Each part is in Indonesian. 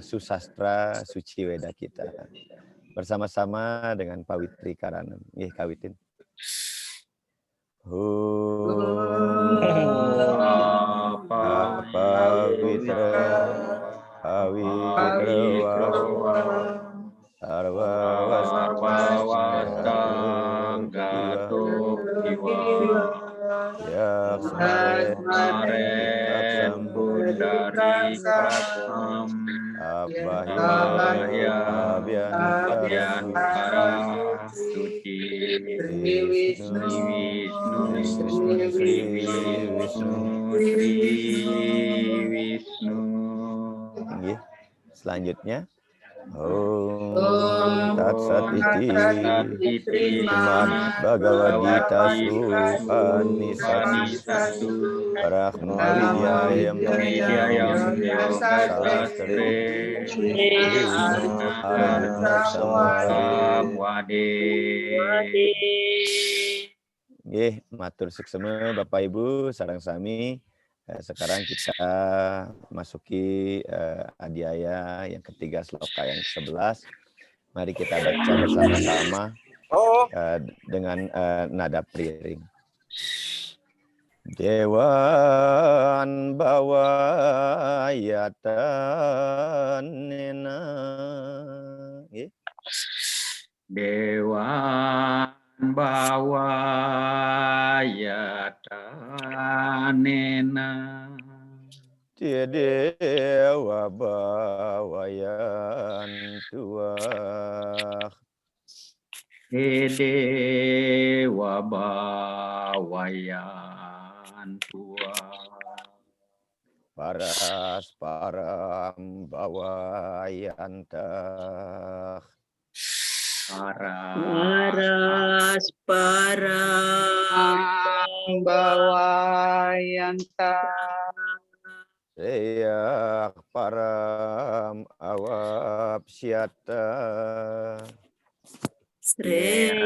susastra suci weda kita bersama-sama dengan Pawitri Karanem. Nggih kawitin. Pawitra sarwa wasanggato iwa yaksmare pundari kasam abahya abhyantara suci Sri Wisnu. Selanjutnya Om Tat Sat Iti Srimad Bhagavad Gita Supanisatu Brahma Vidyayam Yoga Sastre Vishnu Arjuna Samwade. Nggih, matur suksema Bapak Ibu sareng sami. Sekarang kita masuki adiaya yang ketiga, sloka yang ke-11. Mari kita baca bersama-sama dengan nada priring. Dewan bawayatanena. Dewan bawayatanena. Dewa bawayan tuah. Dewa bawayan tuah. Paras param bawayantah. Paras param bawayantah. Seyak param awap syata. Seyak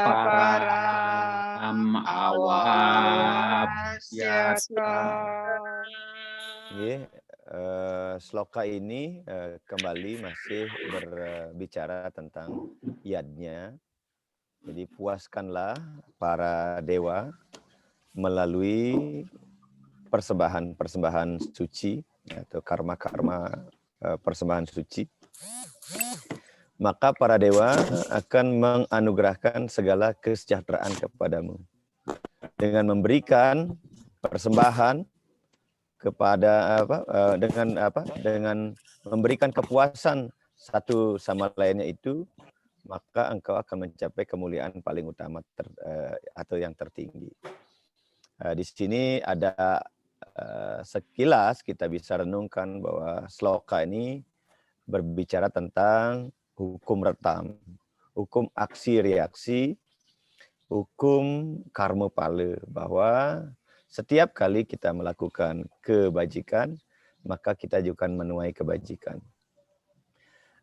param awap syata. Sloka ini kembali masih berbicara tentang yadnya. Jadi puaskanlah para dewa melalui persembahan suci atau karma-karma persembahan suci. Maka para dewa akan menganugerahkan segala kesejahteraan kepadamu dengan memberikan persembahan kepada dengan memberikan kepuasan satu sama lainnya itu, maka engkau akan mencapai kemuliaan paling utama atau yang tertinggi. Di sini ada sekilas kita bisa renungkan bahwa sloka ini berbicara tentang hukum retam, hukum aksi reaksi, hukum karma pala, bahwa setiap kali kita melakukan kebajikan, maka kita juga akan menuai kebajikan.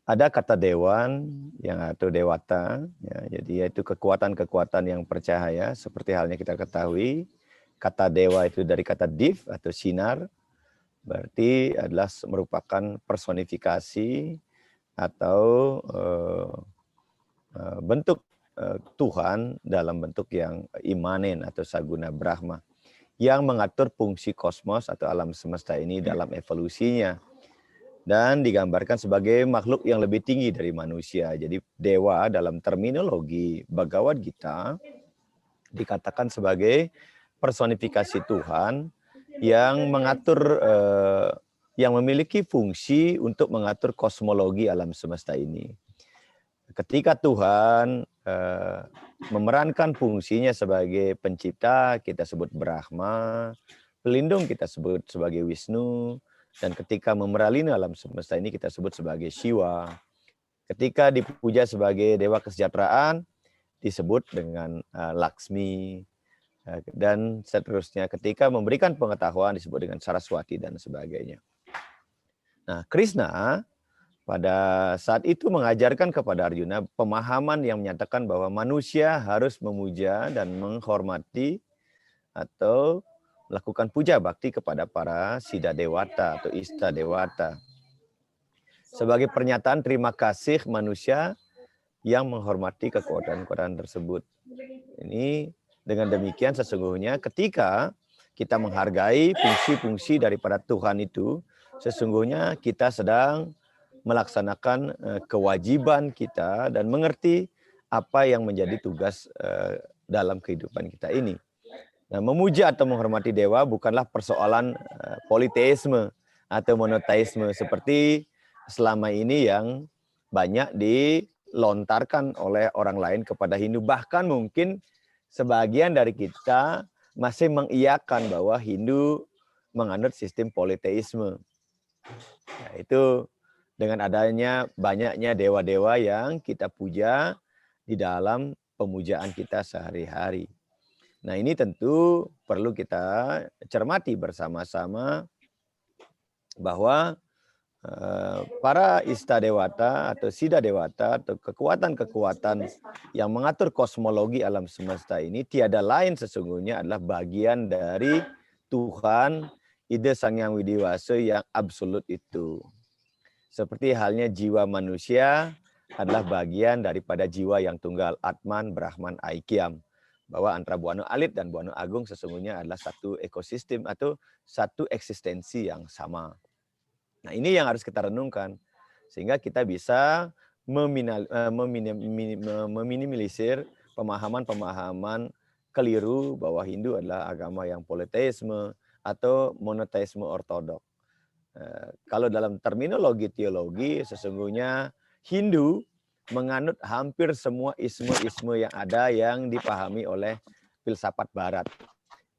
Ada kata dewan yang atau dewata, ya, jadi yaitu kekuatan-kekuatan yang percahaya, seperti halnya kita ketahui. Kata dewa itu dari kata div atau sinar, berarti adalah merupakan personifikasi atau bentuk Tuhan dalam bentuk yang imanen atau saguna Brahma, yang mengatur fungsi kosmos atau alam semesta ini dalam evolusinya. Dan digambarkan sebagai makhluk yang lebih tinggi dari manusia. Jadi dewa dalam terminologi Bhagavad Gita dikatakan sebagai personifikasi Tuhan yang mengatur, yang memiliki fungsi untuk mengatur kosmologi alam semesta ini. Ketika Tuhan memerankan fungsinya sebagai pencipta, kita sebut Brahma, pelindung kita sebut sebagai Wisnu, dan ketika memeralina alam semesta ini kita sebut sebagai Shiva. Ketika dipuja sebagai dewa kesejahteraan, disebut dengan Laksmi, dan seterusnya. Ketika memberikan pengetahuan disebut dengan Saraswati dan sebagainya. Nah, Krishna pada saat itu mengajarkan kepada Arjuna pemahaman yang menyatakan bahwa manusia harus memuja dan menghormati atau melakukan puja bakti kepada para Siddha Dewata atau Ista Dewata. Sebagai pernyataan terima kasih manusia yang menghormati kekuatan-kekuatan tersebut. Ini dengan demikian sesungguhnya ketika kita menghargai fungsi-fungsi daripada Tuhan itu, sesungguhnya kita sedang melaksanakan kewajiban kita dan mengerti apa yang menjadi tugas dalam kehidupan kita ini. Nah, memuja atau menghormati dewa bukanlah persoalan politeisme atau monoteisme seperti selama ini yang banyak dilontarkan oleh orang lain kepada Hindu. Bahkan mungkin sebagian dari kita masih mengiyakan bahwa Hindu menganut sistem politeisme. Nah, itu dengan adanya banyaknya dewa-dewa yang kita puja di dalam pemujaan kita sehari-hari. Nah, ini tentu perlu kita cermati bersama-sama bahwa para Ista Dewata atau Siddha Dewata atau kekuatan-kekuatan yang mengatur kosmologi alam semesta ini tiada lain sesungguhnya adalah bagian dari Tuhan, Ida Sang Hyang Widiwasa yang absolut itu. Seperti halnya jiwa manusia adalah bagian daripada jiwa yang tunggal Atman, Brahman, Aikyam. Bahwa antara Buana Alit dan Buana Agung sesungguhnya adalah satu ekosistem atau satu eksistensi yang sama. Nah, ini yang harus kita renungkan sehingga kita bisa meminimalisir pemahaman-pemahaman keliru bahwa Hindu adalah agama yang politeisme atau monoteisme ortodok. Kalau dalam terminologi teologi sesungguhnya Hindu menganut hampir semua isme-isme yang ada yang dipahami oleh filsafat barat.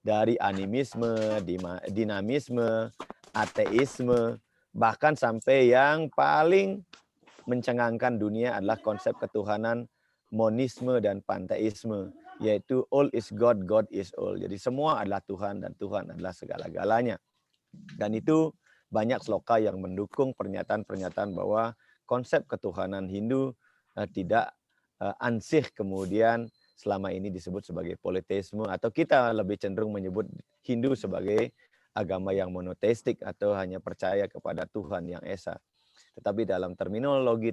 Dari animisme, dinamisme, ateisme, bahkan sampai yang paling mencengangkan dunia adalah konsep ketuhanan monisme dan panteisme, yaitu all is God, God is all. Jadi semua adalah Tuhan dan Tuhan adalah segala-galanya. Dan itu banyak sloka yang mendukung pernyataan-pernyataan bahwa konsep ketuhanan Hindu tidak ansih kemudian selama ini disebut sebagai politeisme atau kita lebih cenderung menyebut Hindu sebagai agama yang monoteistik atau hanya percaya kepada Tuhan yang esa. Tetapi dalam terminologi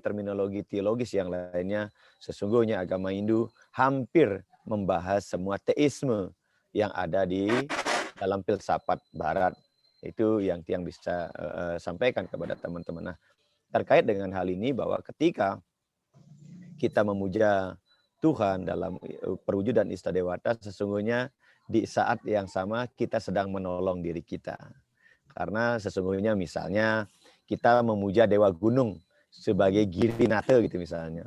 teologis yang lainnya sesungguhnya agama Hindu hampir membahas semua teisme yang ada di dalam filsafat barat. Itu yang bisa sampaikan kepada teman-teman. Nah, terkait dengan hal ini bahwa ketika kita memuja Tuhan dalam perwujudan Ista Dewata, sesungguhnya di saat yang sama kita sedang menolong diri kita. Karena sesungguhnya misalnya kita memuja Dewa Gunung sebagai Girinata gitu misalnya.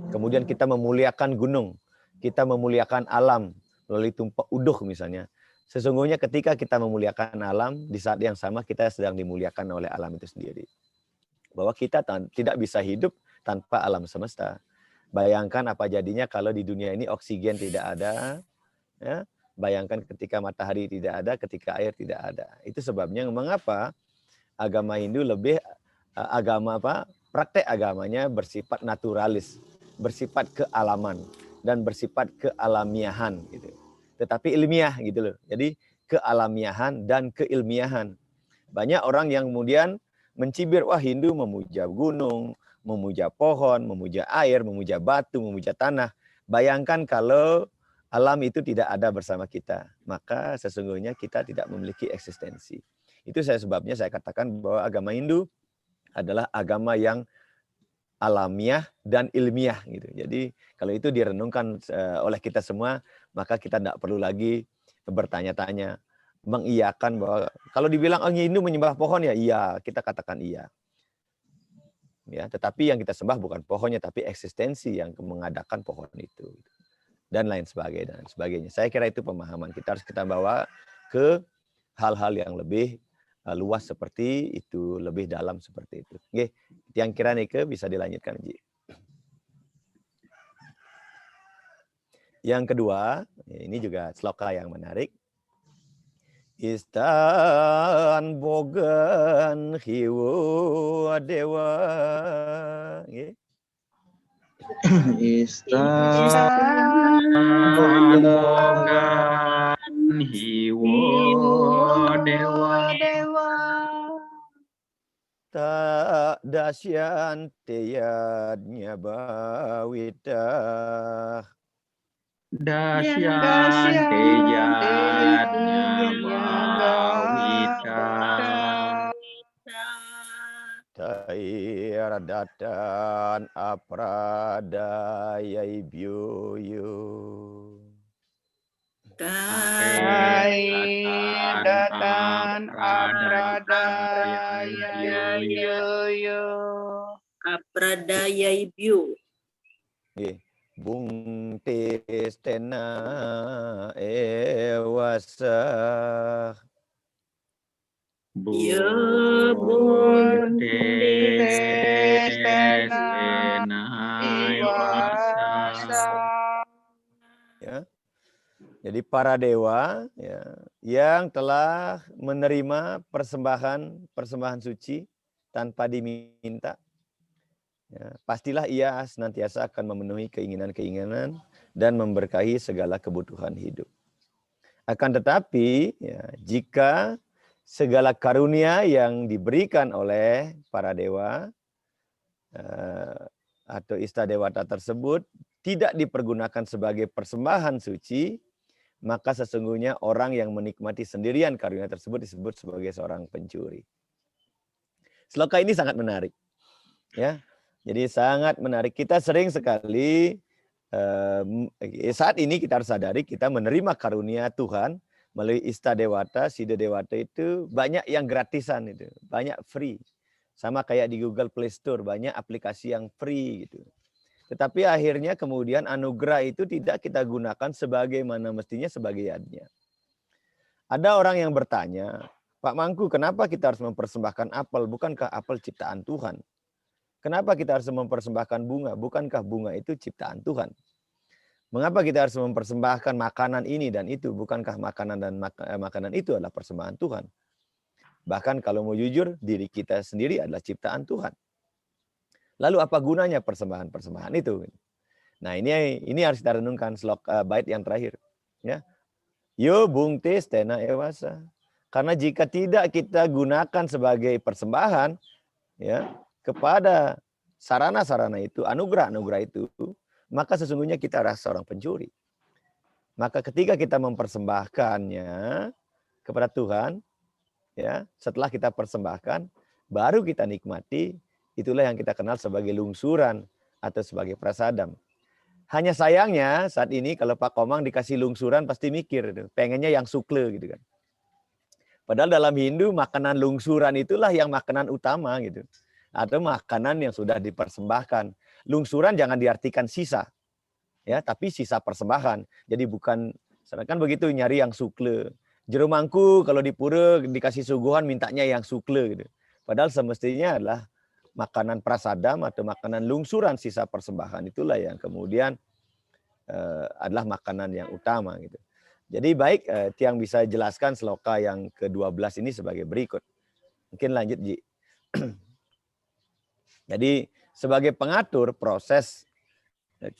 Kemudian kita memuliakan gunung, kita memuliakan alam melalui tumpak uduh misalnya. Sesungguhnya ketika kita memuliakan alam, di saat yang sama kita sedang dimuliakan oleh alam itu sendiri. Bahwa kita tidak bisa hidup tanpa alam semesta. Bayangkan apa jadinya kalau di dunia ini oksigen tidak ada. Ya. Bayangkan ketika matahari tidak ada, ketika air tidak ada. Itu sebabnya mengapa agama Hindu lebih praktek agamanya bersifat naturalis, bersifat kealaman dan bersifat kealamiahan gitu. Tetapi ilmiah gitu loh. Jadi kealamiahan dan keilmiahan. Banyak orang yang kemudian mencibir, wah Hindu memuja gunung, memuja pohon, memuja air, memuja batu, memuja tanah. Bayangkan kalau alam itu tidak ada bersama kita, maka sesungguhnya kita tidak memiliki eksistensi. Itu sebabnya saya katakan bahwa agama Hindu adalah agama yang alamiah dan ilmiah gitu. Jadi kalau itu direnungkan oleh kita semua, maka kita tidak perlu lagi bertanya-tanya, mengiyakan bahwa kalau dibilang Hindu menyembah pohon ya iya, kita katakan iya. Ya, tetapi yang kita sembah bukan pohonnya tapi eksistensi yang mengadakan pohon itu dan lain sebagainya. Saya kira itu pemahaman kita harus kita bawa ke hal-hal yang lebih luas seperti itu, lebih dalam seperti itu. Oke, yang kira Nike bisa dilanjutkan, Ji. Yang kedua, ini juga sloka yang menarik. Istan bogan hiwo dewa. Istan bogan hiwo dewa dewa tak dasyan teyadnya bawita dasyan tejatnya bawita tair datan apradayai byoyo Air datan apradaya yoyo Apradaya Ibyu. Nggih. Bung testena ewasa Ya bunte Testena iwasa ya. Jadi para dewa ya yang telah menerima persembahan suci tanpa diminta, ya, pastilah ia senantiasa akan memenuhi keinginan-keinginan dan memberkahi segala kebutuhan hidup. Akan tetapi ya, jika segala karunia yang diberikan oleh para dewa atau istadewata tersebut tidak dipergunakan sebagai persembahan suci, maka sesungguhnya orang yang menikmati sendirian karunia tersebut disebut sebagai seorang pencuri. Sloka ini sangat menarik, ya. Jadi sangat menarik. Kita sering sekali saat ini kita harus sadari kita menerima karunia Tuhan melalui istadewata, siddha-dewata itu banyak yang gratisan itu, banyak free. Sama kayak di Google Play Store banyak aplikasi yang free gitu. Tetapi akhirnya kemudian anugerah itu tidak kita gunakan sebagaimana mestinya sebagai yadnya. Ada orang yang bertanya, Pak Mangku, kenapa kita harus mempersembahkan apel? Bukankah apel ciptaan Tuhan? Kenapa kita harus mempersembahkan bunga? Bukankah bunga itu ciptaan Tuhan? Mengapa kita harus mempersembahkan makanan ini dan itu? Bukankah makanan dan makanan itu adalah persembahan Tuhan? Bahkan kalau mau jujur, diri kita sendiri adalah ciptaan Tuhan. Lalu apa gunanya persembahan-persembahan itu? Nah, ini harus kita renungkan bait yang terakhir, ya. Yo bungte stena ewasa. Karena jika tidak kita gunakan sebagai persembahan, ya, kepada sarana-sarana itu, anugerah-anugerah itu, maka sesungguhnya kita adalah seorang pencuri. Maka ketika kita mempersembahkannya kepada Tuhan, ya, setelah kita persembahkan, baru kita nikmati, itulah yang kita kenal sebagai lungsuran atau sebagai prasadam. Hanya sayangnya saat ini kalau Pak Komang dikasih lungsuran pasti mikir, pengennya yang sukle gitu kan. Padahal dalam Hindu makanan lungsuran itulah yang makanan utama gitu. Atau makanan yang sudah dipersembahkan. Lungsuran jangan diartikan sisa, ya, tapi sisa persembahan. Jadi bukan, kan begitu nyari yang sukle. Jerumangku kalau di pura dikasih suguhan mintanya yang sukle gitu. Padahal semestinya adalah makanan prasadam atau makanan lungsuran sisa persembahan itulah yang kemudian adalah makanan yang utama gitu. Jadi baik Tiang bisa jelaskan sloka yang ke-12 ini sebagai berikut. Mungkin lanjut Ji. Jadi sebagai pengatur proses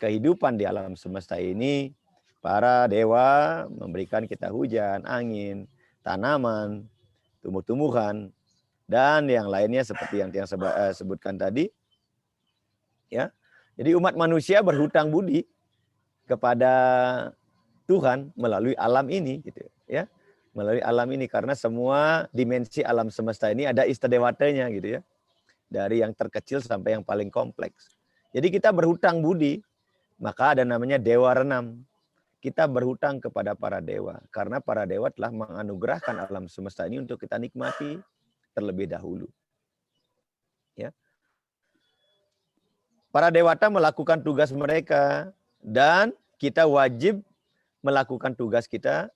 kehidupan di alam semesta ini, para dewa memberikan kita hujan, angin, tanaman, tumbuh-tumbuhan, dan yang lainnya seperti yang Tiang sebutkan tadi. Ya. Jadi umat manusia berhutang budi kepada Tuhan melalui alam ini gitu, ya. Melalui alam ini karena semua dimensi alam semesta ini ada istadewatanya gitu ya. Dari yang terkecil sampai yang paling kompleks. Jadi kita berhutang budi, maka ada namanya dewa renam. Kita berhutang kepada para dewa karena para dewa telah menganugerahkan alam semesta ini untuk kita nikmati terlebih dahulu. Ya. Para dewata melakukan tugas mereka dan kita wajib melakukan tugas kita,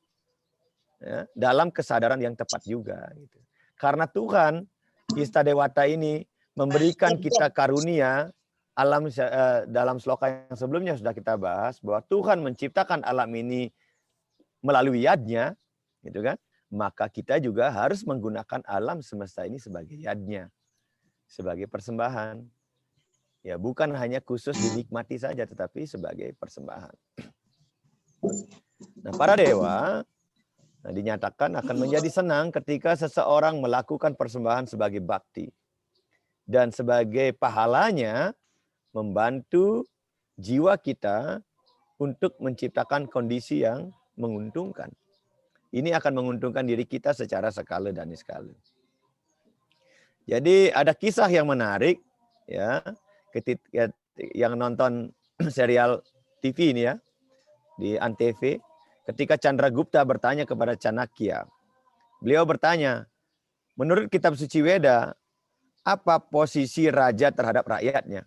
ya, dalam kesadaran yang tepat juga. Gitu. Karena Tuhan, istadewata ini memberikan kita karunia alam dalam sloka yang sebelumnya sudah kita bahas bahwa Tuhan menciptakan alam ini melalui yadnya, gitu kan? Maka kita juga harus menggunakan alam semesta ini sebagai yadnya, sebagai persembahan. Ya, bukan hanya khusus dinikmati saja, tetapi sebagai persembahan. Nah, para dewa dinyatakan akan menjadi senang ketika seseorang melakukan persembahan sebagai bakti. Dan sebagai pahalanya membantu jiwa kita untuk menciptakan kondisi yang menguntungkan. Ini akan menguntungkan diri kita secara skala dan skala. Jadi ada kisah yang menarik ya, ketika yang nonton serial TV ini ya di Antv, ketika Chandragupta bertanya kepada Chanakya. Beliau bertanya, menurut kitab suci Weda, apa posisi raja terhadap rakyatnya?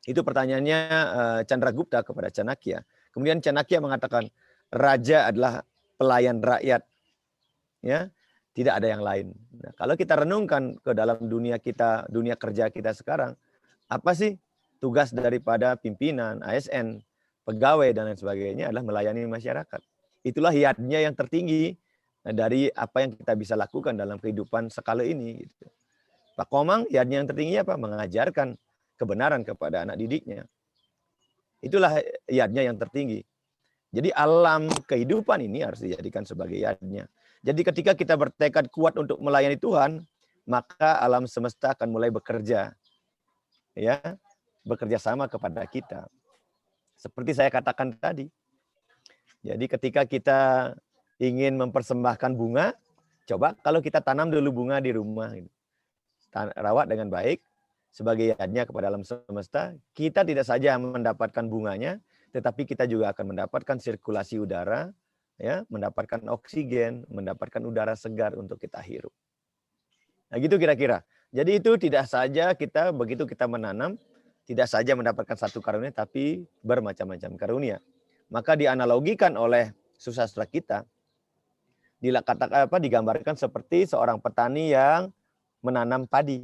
Itu pertanyaannya Chandragupta kepada Chanakya. Kemudian Chanakya mengatakan, raja adalah pelayan rakyat. Ya, tidak ada yang lain. Nah, kalau kita renungkan ke dalam dunia kita, dunia kerja kita sekarang, apa sih tugas daripada pimpinan, ASN, pegawai dan lain sebagainya adalah melayani masyarakat. Itulah hiatnya yang tertinggi dari apa yang kita bisa lakukan dalam kehidupan skala ini. Gitu. Pak Komang hiatnya yang tertinggi apa? Mengajarkan kebenaran kepada anak didiknya. Itulah hiatnya yang tertinggi. Jadi alam kehidupan ini harus dijadikan sebagai hiatnya. Jadi ketika kita bertekad kuat untuk melayani Tuhan, maka alam semesta akan mulai bekerja. Ya, bekerja sama kepada kita. Seperti saya katakan tadi. Jadi ketika kita ingin mempersembahkan bunga, coba kalau kita tanam dulu bunga di rumah. Rawat dengan baik, sebagai hiatnya kepada alam semesta, kita tidak saja mendapatkan bunganya, tetapi kita juga akan mendapatkan sirkulasi udara, ya, mendapatkan oksigen, mendapatkan udara segar untuk kita hirup. Nah, gitu kira-kira. Jadi itu tidak saja kita begitu kita menanam, tidak saja mendapatkan satu karunia, tapi bermacam-macam karunia. Maka dianalogikan oleh susastra kita, digambarkan seperti seorang petani yang menanam padi.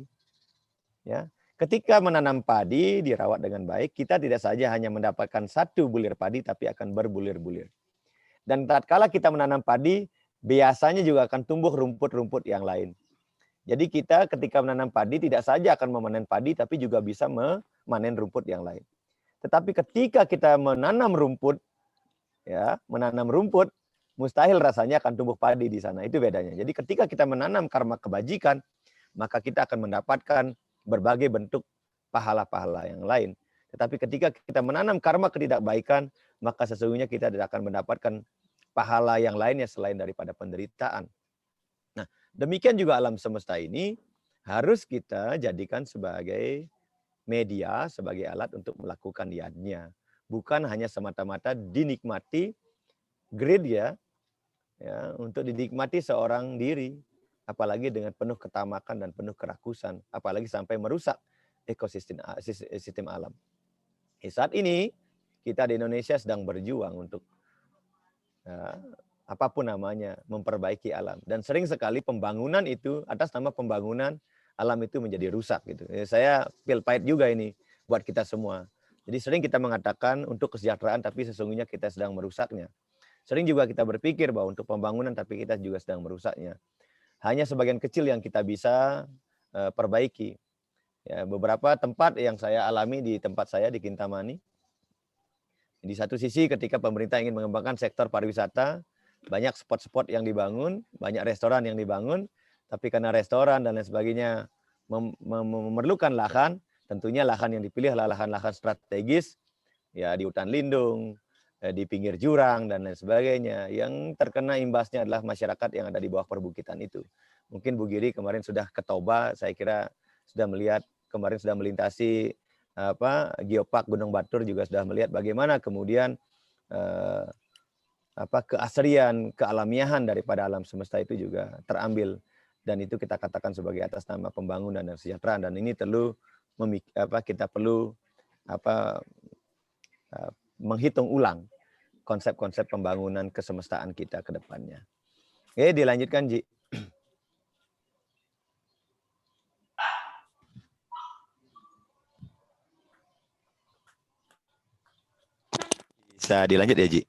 Ya, ketika menanam padi dirawat dengan baik, kita tidak saja hanya mendapatkan satu bulir padi, tapi akan berbulir-bulir. Dan tatkala kita menanam padi, biasanya juga akan tumbuh rumput-rumput yang lain. Jadi kita ketika menanam padi tidak saja akan memanen padi, tapi juga bisa memanen rumput yang lain. Tetapi ketika kita menanam rumput, ya, mustahil rasanya akan tumbuh padi di sana. Itu bedanya. Jadi ketika kita menanam karma kebajikan, maka kita akan mendapatkan berbagai bentuk pahala-pahala yang lain. Tetapi ketika kita menanam karma ketidakbaikan, maka sesungguhnya kita tidak akan mendapatkan pahala yang lainnya selain daripada penderitaan. Nah, demikian juga alam semesta ini harus kita jadikan sebagai media, sebagai alat untuk melakukan yadnya. Bukan hanya semata-mata dinikmati greed ya, untuk dinikmati seorang diri. Apalagi dengan penuh ketamakan dan penuh kerakusan, apalagi sampai merusak ekosistem alam. Saat ini kita di Indonesia sedang berjuang untuk apapun namanya memperbaiki alam, dan sering sekali pembangunan itu atas nama pembangunan alam itu menjadi rusak gitu. Saya feel pahit juga ini buat kita semua. Jadi sering kita mengatakan untuk kesejahteraan, tapi sesungguhnya kita sedang merusaknya. Sering juga kita berpikir bahwa untuk pembangunan, tapi kita juga sedang merusaknya. Hanya sebagian kecil yang kita bisa perbaiki. Ya, beberapa tempat yang saya alami di tempat saya di Kintamani. Di satu sisi ketika pemerintah ingin mengembangkan sektor pariwisata, banyak spot-spot yang dibangun, banyak restoran yang dibangun, tapi karena restoran dan lain sebagainya memerlukan lahan, tentunya lahan yang dipilih adalah lahan-lahan strategis, ya di hutan lindung, di pinggir jurang dan lain sebagainya. Yang terkena imbasnya adalah masyarakat yang ada di bawah perbukitan itu. Mungkin Bu Giri kemarin sudah ke Toba, saya kira sudah melihat, kemarin sudah melintasi Geopark Gunung Batur, juga sudah melihat bagaimana kemudian keasrian, kealamiahan daripada alam semesta itu juga terambil, dan itu kita katakan sebagai atas nama pembangunan dan kesejahteraan, dan ini kita perlu menghitung ulang konsep-konsep pembangunan kesemestaan kita ke depannya. Oke, dilanjutkan, Ji. Bisa dilanjut ya, Ji?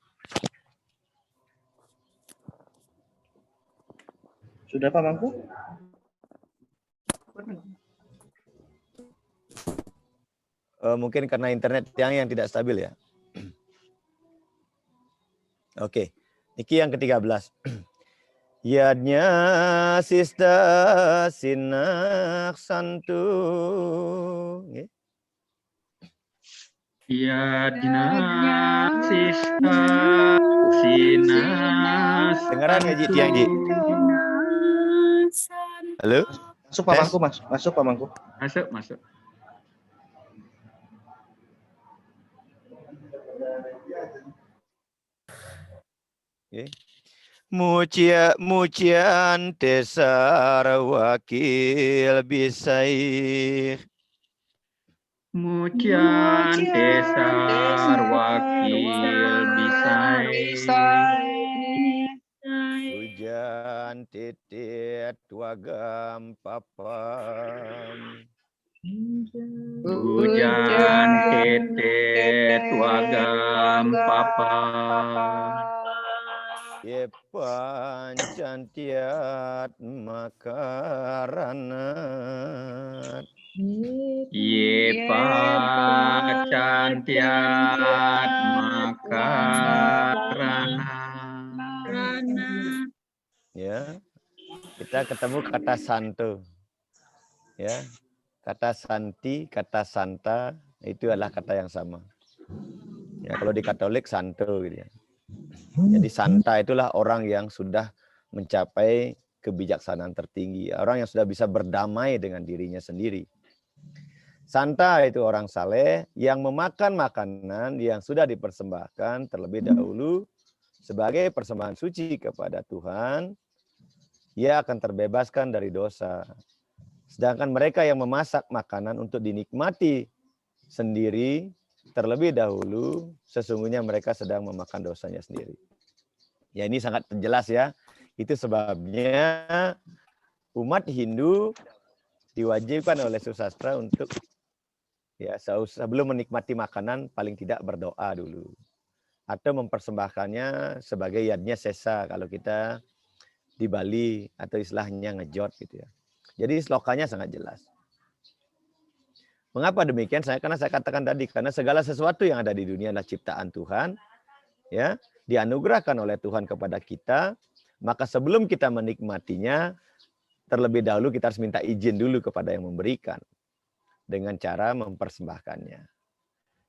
Sudah Pak Mangku? Mungkin karena internet yang tidak stabil ya. Oke, Iki yang ke-13. Yadnya sista sinak santu. Nggih. Yadnya sista sinas. Dengaran nggak Ji Tiang Ji? Halo? Masuk Pamangku, Mas. Masuk Pamangku. Masuk. Okay. Mucian desar wakil bisai. Mucian desar wakil bisai. Hujan titit wagam papam. Hujan titit wagam papan. Yepan cantiat makaranat. Yepa cantiat makarana. Ya, kita ketemu kata santo. Ya, kata santi, kata santa itu adalah kata yang sama. Ya, kalau di Katolik santo gitu ya. Jadi santa itulah orang yang sudah mencapai kebijaksanaan tertinggi, orang yang sudah bisa berdamai dengan dirinya sendiri. Santa itu orang saleh yang memakan makanan yang sudah dipersembahkan terlebih dahulu sebagai persembahan suci kepada Tuhan. Ia akan terbebaskan dari dosa. Sedangkan mereka yang memasak makanan untuk dinikmati sendiri, terlebih dahulu sesungguhnya mereka sedang memakan dosanya sendiri. Ya ini sangat jelas ya. Itu sebabnya umat Hindu diwajibkan oleh susastra untuk ya sebelum menikmati makanan paling tidak berdoa dulu. Atau mempersembahkannya sebagai yadnya sesa kalau kita di Bali atau istilahnya ngejot gitu ya. Jadi slokanya sangat jelas. Mengapa demikian? Karena saya katakan tadi, karena segala sesuatu yang ada di dunia adalah ciptaan Tuhan, ya, dianugerahkan oleh Tuhan kepada kita, maka sebelum kita menikmatinya, terlebih dahulu kita harus minta izin dulu kepada yang memberikan dengan cara mempersembahkannya.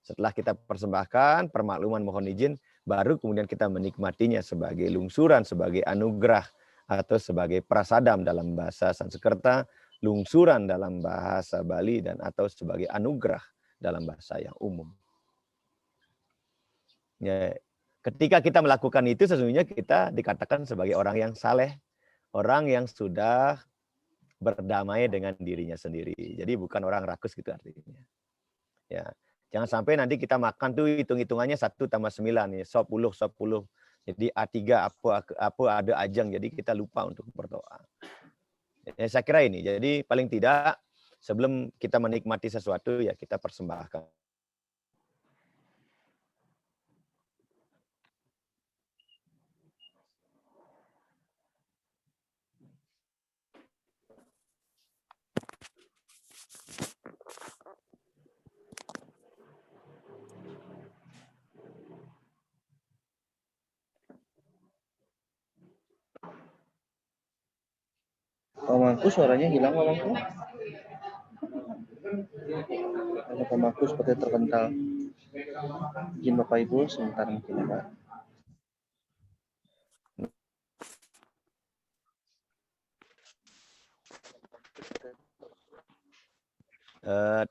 Setelah kita persembahkan, permakluman mohon izin, baru kemudian kita menikmatinya sebagai lungsuran, sebagai anugerah, atau sebagai prasadam dalam bahasa Sanskerta, lungsuran dalam bahasa Bali, dan atau sebagai anugerah dalam bahasa yang umum. Ya, ketika kita melakukan itu, sesungguhnya kita dikatakan sebagai orang yang saleh, orang yang sudah berdamai dengan dirinya sendiri. Jadi bukan orang rakus gitu artinya. Ya, jangan sampai nanti kita makan tuh hitung-hitungannya 1 tambah 9 nih, 10. Jadi A3 apa ada ajang, jadi kita lupa untuk berdoa. Ya, saya kira ini. Jadi paling tidak sebelum kita menikmati sesuatu ya kita persembahkan. Pamangku suaranya hilang, Pamangku. Karena Pamangku seperti terpental. Izin Bapak Ibu sebentar mungkin ya, Pak.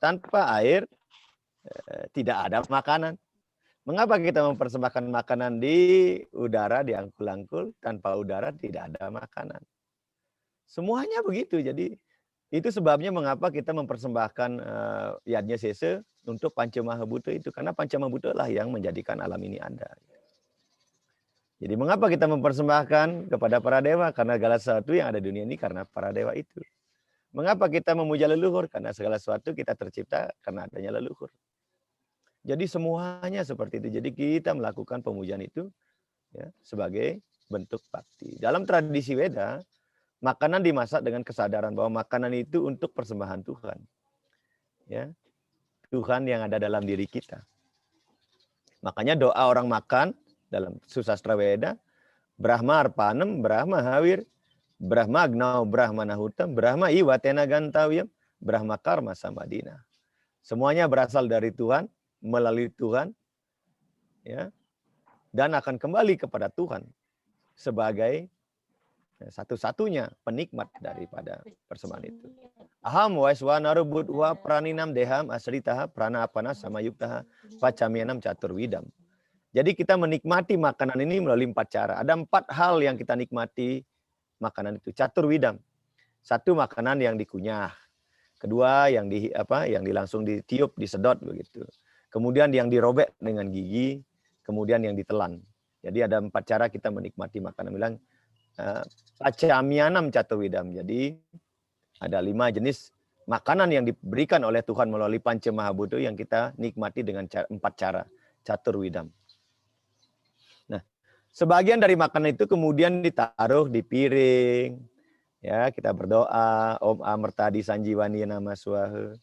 Tanpa air tidak ada makanan. Mengapa kita mempersembahkan makanan di udara, di angkul-angkul, tanpa udara tidak ada makanan. Semuanya begitu. Jadi itu sebabnya mengapa kita mempersembahkan yadnya sese untuk Pancamahabhuta itu. Karena Pancamahabhuta lah yang menjadikan alam ini ada. Jadi mengapa kita mempersembahkan kepada para dewa? Karena segala sesuatu yang ada di dunia ini karena para dewa itu. Mengapa kita memuja leluhur? Karena segala sesuatu kita tercipta karena adanya leluhur. Jadi semuanya seperti itu. Jadi kita melakukan pemujaan itu ya, sebagai bentuk bakti. Dalam tradisi Weda, makanan dimasak dengan kesadaran bahwa makanan itu untuk persembahan Tuhan. Ya, Tuhan yang ada dalam diri kita. Makanya doa orang makan dalam susastra Weda, Brahma arpanam, Brahma hawir, Brahma agnau, Brahma nahutam, Brahma iwatena gantawiyam, Brahma karma samadina. Semuanya berasal dari Tuhan, melalui Tuhan, ya, dan akan kembali kepada Tuhan sebagai satu-satunya penikmat daripada persembahan itu. Aham waiswanaru budwa praninam deham asritaha prana apana samayuktaha pacamianam caturwidam. Jadi kita menikmati makanan ini melalui 4 cara. Ada 4 hal yang kita nikmati makanan itu. Caturwidam. 1, makanan yang dikunyah. Kedua, yang langsung ditiup, disedot begitu. Kemudian yang dirobek dengan gigi, kemudian yang ditelan. Jadi ada 4 cara kita menikmati makanan. Bilang pacamianam caturwidam. Jadi ada 5 jenis makanan yang diberikan oleh Tuhan melalui Panca Mahabhuta yang kita nikmati dengan 4 cara. Caturwidam. Nah, sebagian dari makanan itu kemudian ditaruh di piring. Ya, kita berdoa, Om Amertadi Sanjiwani Nama Swaha.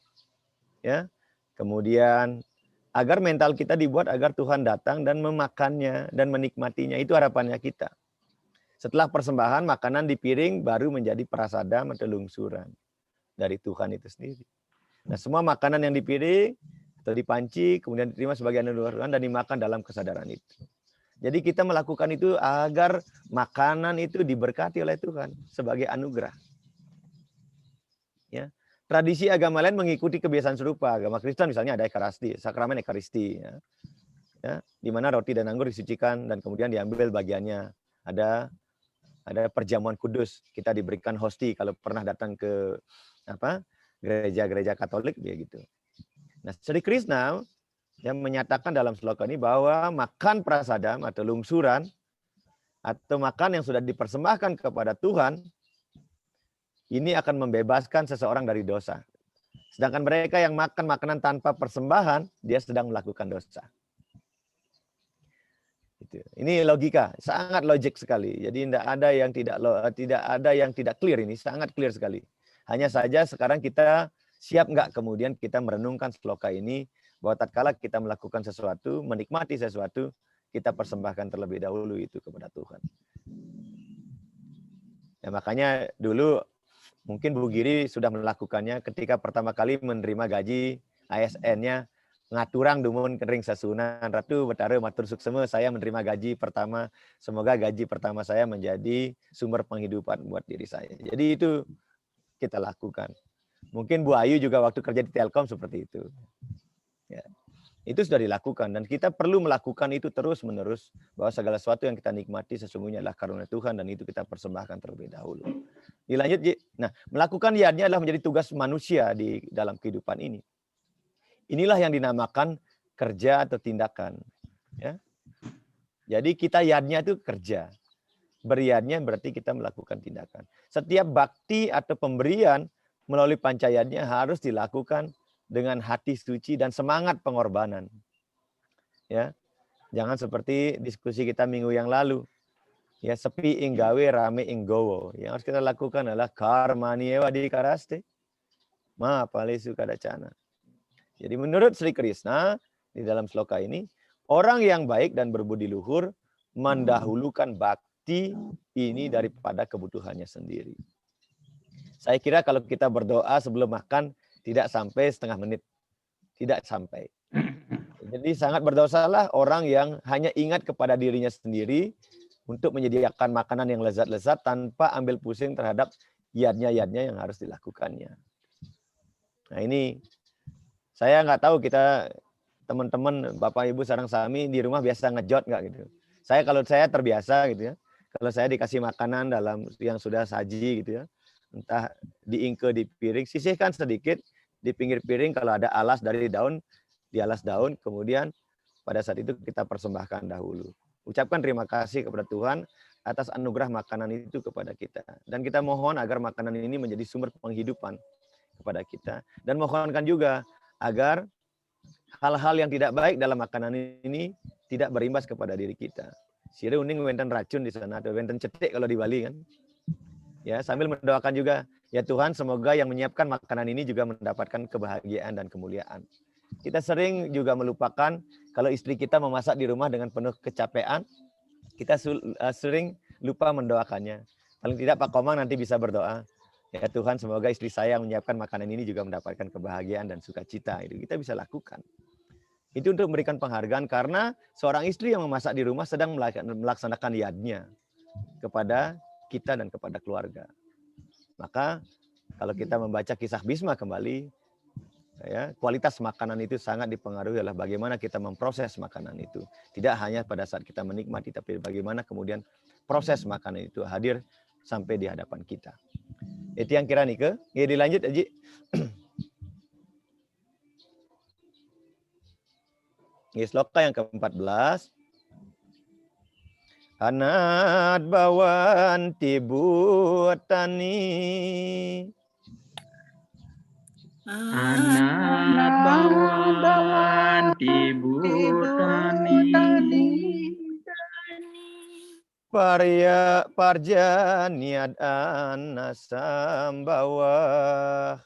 Ya. Kemudian agar mental kita dibuat agar Tuhan datang dan memakannya dan menikmatinya. Itu harapannya kita. Setelah persembahan, makanan di piring baru menjadi prasadam atau lungsuran dari Tuhan itu sendiri. Nah, semua makanan yang di piring atau di panci, kemudian diterima sebagai anugerah Tuhan dan dimakan dalam kesadaran itu. Jadi kita melakukan itu agar makanan itu diberkati oleh Tuhan sebagai anugerah. Ya. Tradisi agama lain mengikuti kebiasaan serupa. Agama Kristen misalnya ada Ekaristi, sakramen Ekaristi. Ya, di mana roti dan anggur disucikan dan kemudian diambil bagiannya. Ada perjamuan kudus, kita diberikan hosti kalau pernah datang ke gereja-gereja Katolik begitu. Nah, Sri Krishna yang menyatakan dalam sloka ini bahwa makan prasadam atau lungsuran atau makan yang sudah dipersembahkan kepada Tuhan ini akan membebaskan seseorang dari dosa. Sedangkan mereka yang makan makanan tanpa persembahan, dia sedang melakukan dosa. Ini logika, sangat logik sekali. Jadi tidak ada yang tidak clear ini, sangat clear sekali. Hanya saja sekarang kita siap nggak kemudian kita merenungkan sloka ini bahwa tatkala kita melakukan sesuatu, menikmati sesuatu, kita persembahkan terlebih dahulu itu kepada Tuhan. Ya, makanya dulu mungkin Bu Giri sudah melakukannya ketika pertama kali menerima gaji ASN-nya. Ngaturang dumun kering sasunan ratu betara matur suksema, saya menerima gaji pertama, semoga gaji pertama saya menjadi sumber penghidupan buat diri saya. Jadi itu kita lakukan. Mungkin Bu Ayu juga waktu kerja di Telkom seperti itu. Ya. Itu sudah dilakukan dan kita perlu melakukan itu terus-menerus bahwa segala sesuatu yang kita nikmati sesungguhnya adalah karunia Tuhan dan itu kita persembahkan terlebih dahulu. Dilanjut, nah, melakukan yadnya adalah menjadi tugas manusia di dalam kehidupan ini. Inilah yang dinamakan kerja atau tindakan. Ya. Jadi kita yadnya itu kerja. Beriadnya berarti kita melakukan tindakan. Setiap bakti atau pemberian melalui pancayadnya harus dilakukan dengan hati suci dan semangat pengorbanan. Ya. Jangan seperti diskusi kita minggu yang lalu. Ya, sepi ing gawe rame ing gowo. Yang harus kita lakukan adalah karmaniewa dikaraste. Ma palesu kadacana. Jadi menurut Sri Krishna di dalam sloka ini, orang yang baik dan berbudi luhur mendahulukan bakti ini daripada kebutuhannya sendiri. Saya kira kalau kita berdoa sebelum makan tidak sampai setengah menit. Tidak sampai. Jadi sangat berdosalah orang yang hanya ingat kepada dirinya sendiri untuk menyediakan makanan yang lezat-lezat tanpa ambil pusing terhadap yadnya-yadnya yang harus dilakukannya. Nah ini saya nggak tahu kita teman-teman Bapak Ibu sareng sami di rumah biasa ngejot nggak gitu. Kalau saya terbiasa gitu ya. Kalau saya dikasih makanan dalam yang sudah saji gitu ya. Entah diingke di piring, sisihkan sedikit di pinggir piring kalau ada alas dari daun, di alas daun, kemudian pada saat itu kita persembahkan dahulu. Ucapkan terima kasih kepada Tuhan atas anugerah makanan itu kepada kita. Dan kita mohon agar makanan ini menjadi sumber penghidupan kepada kita. Dan mohonkan juga agar hal-hal yang tidak baik dalam makanan ini tidak berimbas kepada diri kita. Sire uning wenten racun di sana atau wenten cetek kalau di Bali kan. Ya, sambil mendoakan juga, ya Tuhan semoga yang menyiapkan makanan ini juga mendapatkan kebahagiaan dan kemuliaan. Kita sering juga melupakan kalau istri kita memasak di rumah dengan penuh kecapean, kita sering lupa mendoakannya. Paling tidak Pak Komang nanti bisa berdoa. Ya Tuhan, semoga istri saya menyiapkan makanan ini juga mendapatkan kebahagiaan dan sukacita. Itu kita bisa lakukan. Itu untuk memberikan penghargaan karena seorang istri yang memasak di rumah sedang melaksanakan yadnya kepada kita dan kepada keluarga. Maka kalau kita membaca kisah Bisma kembali, ya, kualitas makanan itu sangat dipengaruhi oleh bagaimana kita memproses makanan itu. Tidak hanya pada saat kita menikmati, tapi bagaimana kemudian proses makanan itu hadir sampai di hadapan kita. Itu yang kira nih ke. Ya, dilanjut Haji. Sloka yang ke-14. Anat bawan tibutani. Anak bawan tibutani. Parjaniad anasam bawah.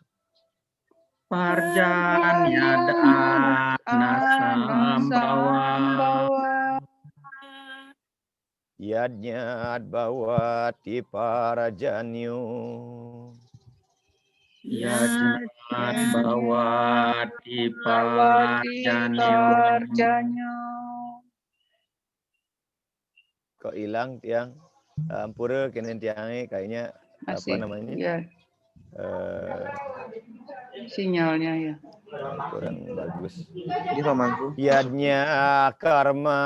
Parjaniad anasam bawah. Yadnyad bawati parajanyu. Yadnyad bawati parajanyu. Kok hilang tiang? Ampura kenen tiangnya kayaknya Masih, apa namanya? ya. Sinyalnya ya. Kurang bagus. Ini Pamanku. Yadnya karma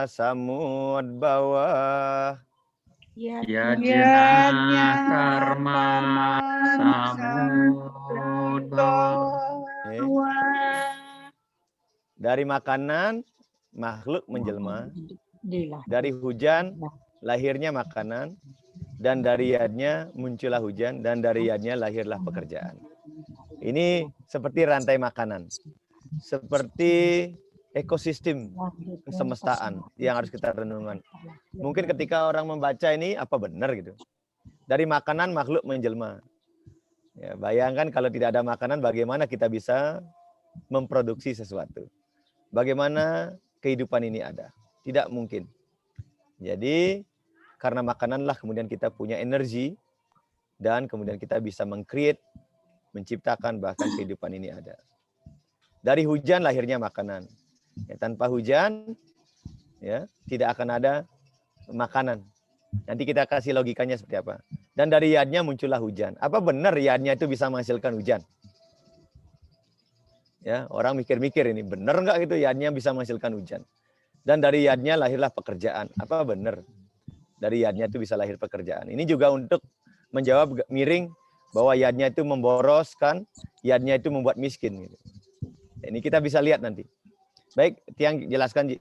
samud bawah. Yadnya karma samud bawah. Dari makanan makhluk menjelma. Dari hujan lahirnya makanan, dan dari yadnya muncullah hujan, dan dari yadnya lahirlah pekerjaan. Ini seperti rantai makanan, seperti ekosistem kesemestaan yang harus kita renungkan. Mungkin ketika orang membaca ini apa benar gitu. Dari makanan makhluk menjelma. Ya, bayangkan kalau tidak ada makanan, bagaimana kita bisa memproduksi sesuatu? Bagaimana kehidupan ini ada? Tidak mungkin. Jadi karena makananlah kemudian kita punya energi dan kemudian kita bisa meng-create, menciptakan bahkan kehidupan ini ada. Dari hujan lahirnya makanan. Ya, tanpa hujan ya tidak akan ada makanan. Nanti kita kasih logikanya seperti apa. Dan dari yadnya muncullah hujan. Apa benar yadnya itu bisa menghasilkan hujan? Ya, orang mikir-mikir ini benar nggak gitu yadnya bisa menghasilkan hujan? Dan dari yadnya lahirlah pekerjaan. Apa benar? Dari yadnya itu bisa lahir pekerjaan. Ini juga untuk menjawab miring bahwa yadnya itu memboroskan, yadnya itu membuat miskin. Gitu. Ini kita bisa lihat nanti. Baik, Tiang jelaskan, Ji.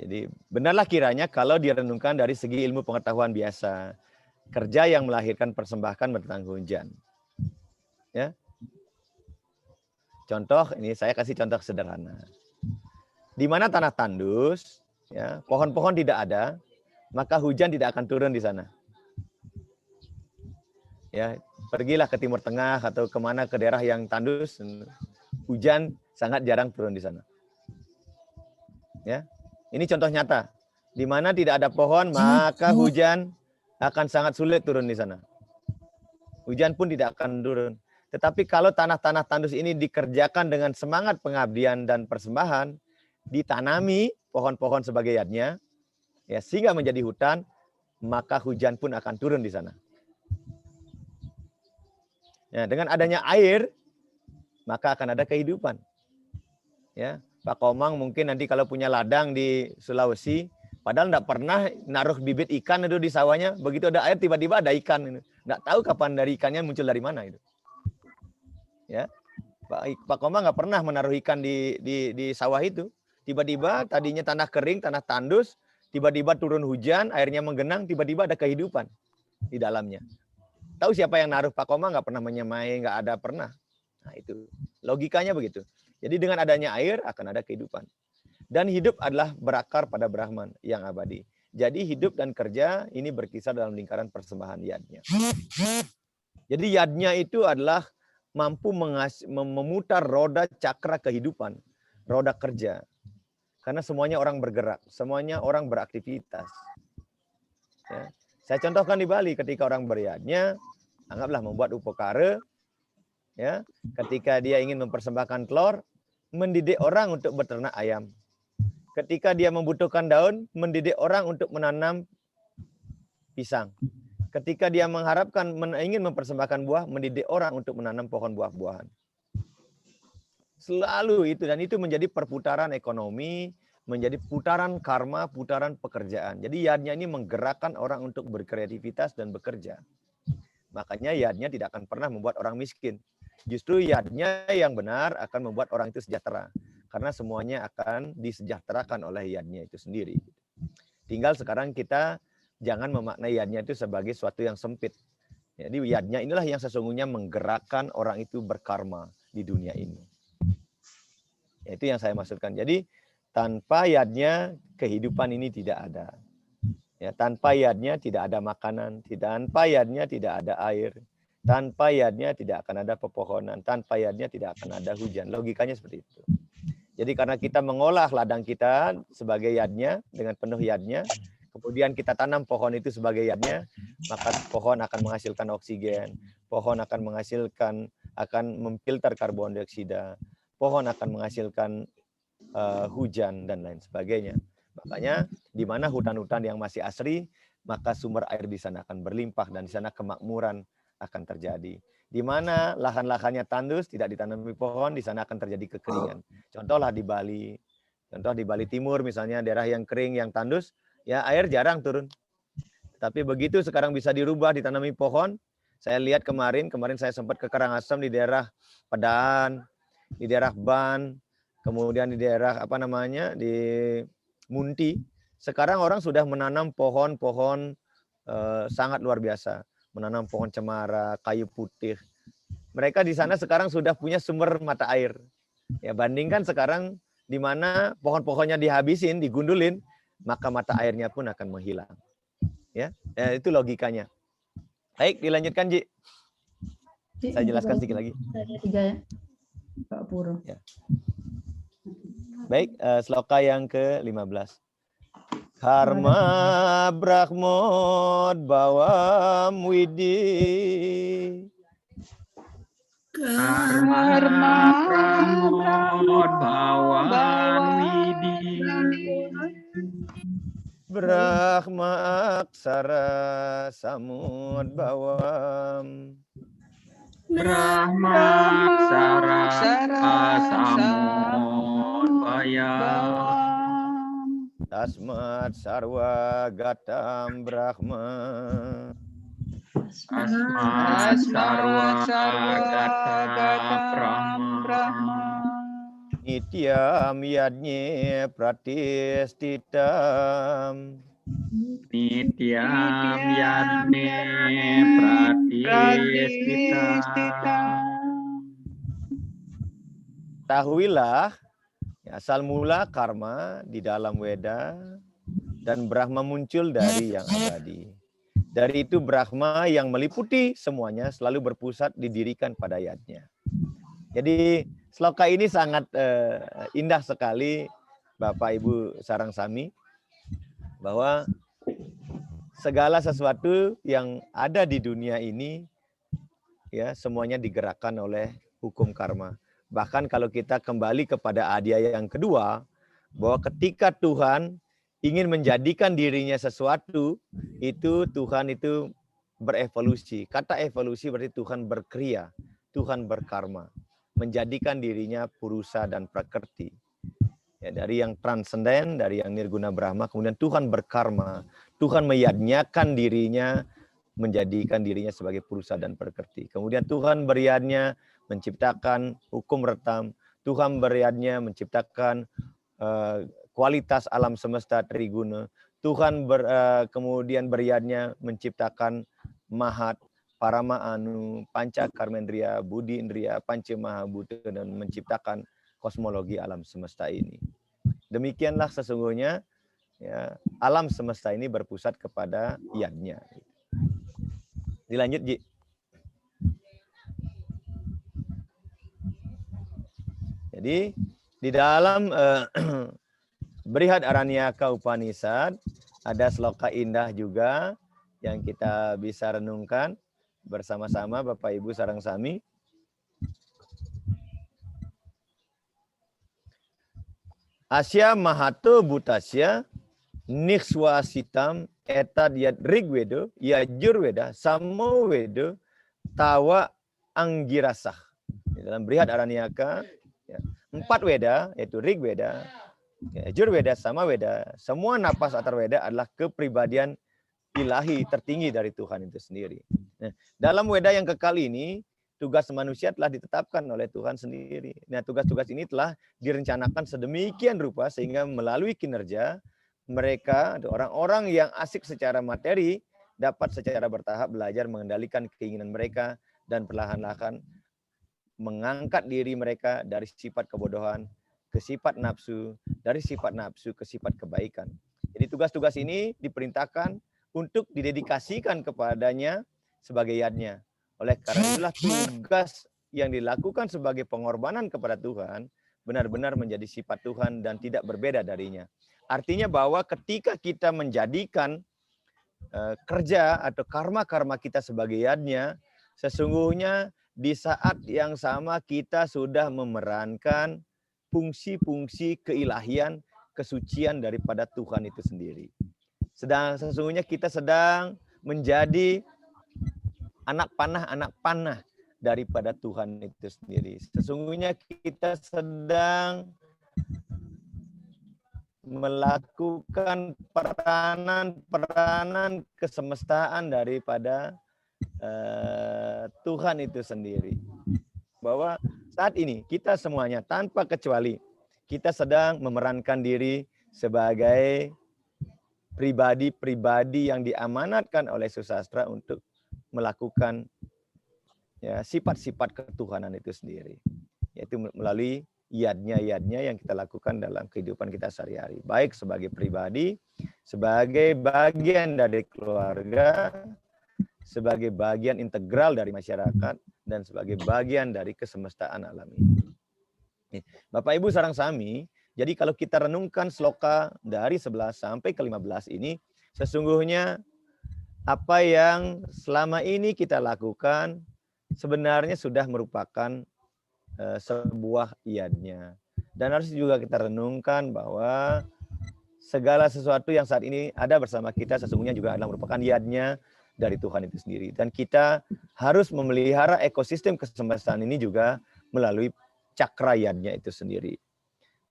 Jadi benarlah kiranya kalau direnungkan dari segi ilmu pengetahuan biasa, kerja yang melahirkan persembahan bertanggung hujan. Ya. Contoh, ini saya kasih contoh sederhana. Di mana tanah tandus, ya, pohon-pohon tidak ada, maka hujan tidak akan turun di sana. Ya, pergilah ke Timur Tengah atau kemana ke daerah yang tandus, hujan sangat jarang turun di sana. Ya, ini contoh nyata. Di mana tidak ada pohon, maka hujan akan sangat sulit turun di sana. Hujan pun tidak akan turun. Tetapi kalau tanah-tanah tandus ini dikerjakan dengan semangat pengabdian dan persembahan, ditanami pohon-pohon sebagai yadnya, ya, sehingga menjadi hutan, maka hujan pun akan turun di sana. Ya, dengan adanya air, maka akan ada kehidupan. Ya, Pak Komang mungkin nanti kalau punya ladang di Sulawesi, padahal tidak pernah naruh bibit ikan itu di sawahnya, begitu ada air tiba-tiba ada ikan. Nggak tahu kapan dari ikannya muncul dari mana itu. Ya, Pak Komang nggak pernah menaruh ikan di sawah itu. Tiba-tiba tadinya tanah kering, tanah tandus, tiba-tiba turun hujan, airnya menggenang, tiba-tiba ada kehidupan di dalamnya. Tahu siapa yang naruh? Pak Komang nggak pernah menyemai, nggak ada pernah. Nah itu logikanya begitu. Jadi dengan adanya air akan ada kehidupan. Dan hidup adalah berakar pada Brahman yang abadi. Jadi hidup dan kerja ini berkisar dalam lingkaran persembahan yadnya. Jadi yadnya itu adalah mampu memutar roda cakra kehidupan, roda kerja. Karena semuanya orang bergerak, semuanya orang beraktivitas. Ya. Saya contohkan di Bali ketika orang beryadnya, anggaplah membuat upokara, ya, ketika dia ingin mempersembahkan telur, mendidik orang untuk beternak ayam. Ketika dia membutuhkan daun, mendidik orang untuk menanam pisang. Ketika dia mengharapkan ingin mempersembahkan buah, mendidik orang untuk menanam pohon buah-buahan. Selalu itu, dan itu menjadi perputaran ekonomi, menjadi putaran karma, putaran pekerjaan. Jadi yadnya ini menggerakkan orang untuk berkreativitas dan bekerja. Makanya yadnya tidak akan pernah membuat orang miskin. Justru yadnya yang benar akan membuat orang itu sejahtera. Karena semuanya akan disejahterakan oleh yadnya itu sendiri. Tinggal sekarang kita jangan memaknai yadnya itu sebagai sesuatu yang sempit. Jadi yadnya inilah yang sesungguhnya menggerakkan orang itu berkarma di dunia ini. Itu yang saya maksudkan. Jadi tanpa yadnya kehidupan ini tidak ada. Ya, tanpa yadnya tidak ada makanan, tanpa yadnya tidak ada air, tanpa yadnya tidak akan ada pepohonan, tanpa yadnya tidak akan ada hujan. Logikanya seperti itu. Jadi karena kita mengolah ladang kita sebagai yadnya, dengan penuh yadnya, kemudian kita tanam pohon itu sebagai yadnya, maka pohon akan menghasilkan oksigen, pohon akan memfilter karbon dioksida, pohon akan menghasilkan hujan dan lain sebagainya. Makanya di mana hutan-hutan yang masih asri, maka sumber air di sana akan berlimpah dan di sana kemakmuran akan terjadi. Di mana lahan-lahannya tandus, tidak ditanami pohon, di sana akan terjadi kekeringan. Contohlah di Bali. Contoh di Bali Timur misalnya, daerah yang kering, yang tandus, ya air jarang turun. Tapi begitu sekarang bisa dirubah, ditanami pohon. Saya lihat kemarin saya sempat ke Karangasem di daerah Pedaan, di daerah Ban, kemudian di daerah di Munti. Sekarang orang sudah menanam pohon-pohon sangat luar biasa. Menanam pohon cemara, kayu putih. Mereka di sana sekarang sudah punya sumber mata air. Ya, bandingkan sekarang di mana pohon-pohonnya dihabisin, digundulin, maka mata airnya pun akan menghilang. Ya, itu logikanya. Baik, dilanjutkan, Ji. Saya jelaskan sedikit lagi. Pak Puro. Ya. Baik, sloka yang ke-15. Karma Brahmod Bawam Widi. Karma Pramod Bhawan Widi. Brahma Aksara Samud Bawam. Brahma Aksara Samud Bayam. Tasmat Sarwa Gatam Brahma. Asmat Sarwa Gata Brahma. Nityam Yadnye Pratistitam. Nityam Yadne Pratistita. Tahuilah, asal mula karma di dalam Weda dan Brahma muncul dari yang abadi. Dari itu Brahma yang meliputi semuanya selalu berpusat didirikan pada yadnya. Jadi sloka ini sangat indah sekali Bapak Ibu Sarang Sami, bahwa segala sesuatu yang ada di dunia ini ya semuanya digerakkan oleh hukum karma. Bahkan kalau kita kembali kepada adya yang kedua, bahwa ketika Tuhan ingin menjadikan dirinya sesuatu, itu Tuhan itu berevolusi. Kata evolusi berarti Tuhan berkria, Tuhan berkarma, menjadikan dirinya purusa dan prakrti. Ya, dari yang transenden, dari yang nirguna Brahma, kemudian Tuhan berkarma, Tuhan meyadnyakan dirinya, menjadikan dirinya sebagai purusa dan prakrti. Kemudian Tuhan beriadnya menciptakan hukum retam, Tuhan beriadnya menciptakan kualitas alam semesta triguna. Tuhan kemudian beriadnya menciptakan mahat, parama anu, panca karmendriya, budi indriya, panca mahabhuta, dan menciptakan kosmologi alam semesta ini. Demikianlah sesungguhnya ya, alam semesta ini berpusat kepada yadnya. Dilanjut, Ji. Jadi di dalam Brihad Aranyaka Upanishad, ada sloka indah juga yang kita bisa renungkan bersama-sama Bapak Ibu sareng sami. Asya Mahato Butasya Nikswasitam Etad Yad Rigvedo Yajurveda Samoweda Tawa Anggirasah. Dalam Brihad Aranyaka, ya, 4 Weda, yaitu Rigveda, Yajurveda, Samaweda, semua napas Atharveda adalah kepribadian ilahi tertinggi dari Tuhan itu sendiri. Nah, dalam Weda yang kekal ini, tugas manusia telah ditetapkan oleh Tuhan sendiri. Nah, tugas-tugas ini telah direncanakan sedemikian rupa sehingga melalui kinerja mereka, orang-orang yang asik secara materi, dapat secara bertahap belajar mengendalikan keinginan mereka dan perlahan-lahan mengangkat diri mereka dari sifat kebodohan ke sifat nafsu, dari sifat nafsu ke sifat kebaikan. Jadi tugas-tugas ini diperintahkan untuk didedikasikan kepadanya sebagai yadnya. Oleh karena itulah tugas yang dilakukan sebagai pengorbanan kepada Tuhan benar-benar menjadi sifat Tuhan dan tidak berbeda darinya. Artinya bahwa ketika kita menjadikan kerja atau karma-karma kita sebagai yadnya, sesungguhnya di saat yang sama kita sudah memerankan fungsi-fungsi keilahian, kesucian daripada Tuhan itu sendiri. Sesungguhnya kita sedang menjadi anak panah daripada Tuhan itu sendiri. Sesungguhnya kita sedang melakukan peranan kesemestaan daripada Tuhan itu sendiri. Bahwa saat ini kita semuanya tanpa kecuali kita sedang memerankan diri sebagai pribadi-pribadi yang diamanatkan oleh susastra untuk melakukan ya, sifat-sifat ketuhanan itu sendiri, yaitu melalui yadnya yang kita lakukan dalam kehidupan kita sehari-hari, baik sebagai pribadi, sebagai bagian dari keluarga, sebagai bagian integral dari masyarakat, dan sebagai bagian dari kesemestaan alam ini. Bapak Ibu sareng sami, jadi kalau kita renungkan sloka dari 11 sampai ke 15 ini, sesungguhnya apa yang selama ini kita lakukan sebenarnya sudah merupakan sebuah yadnya. Dan harus juga kita renungkan bahwa segala sesuatu yang saat ini ada bersama kita sesungguhnya juga adalah merupakan yadnya dari Tuhan itu sendiri. Dan kita harus memelihara ekosistem kesemestaan ini juga melalui cakra yadnya itu sendiri.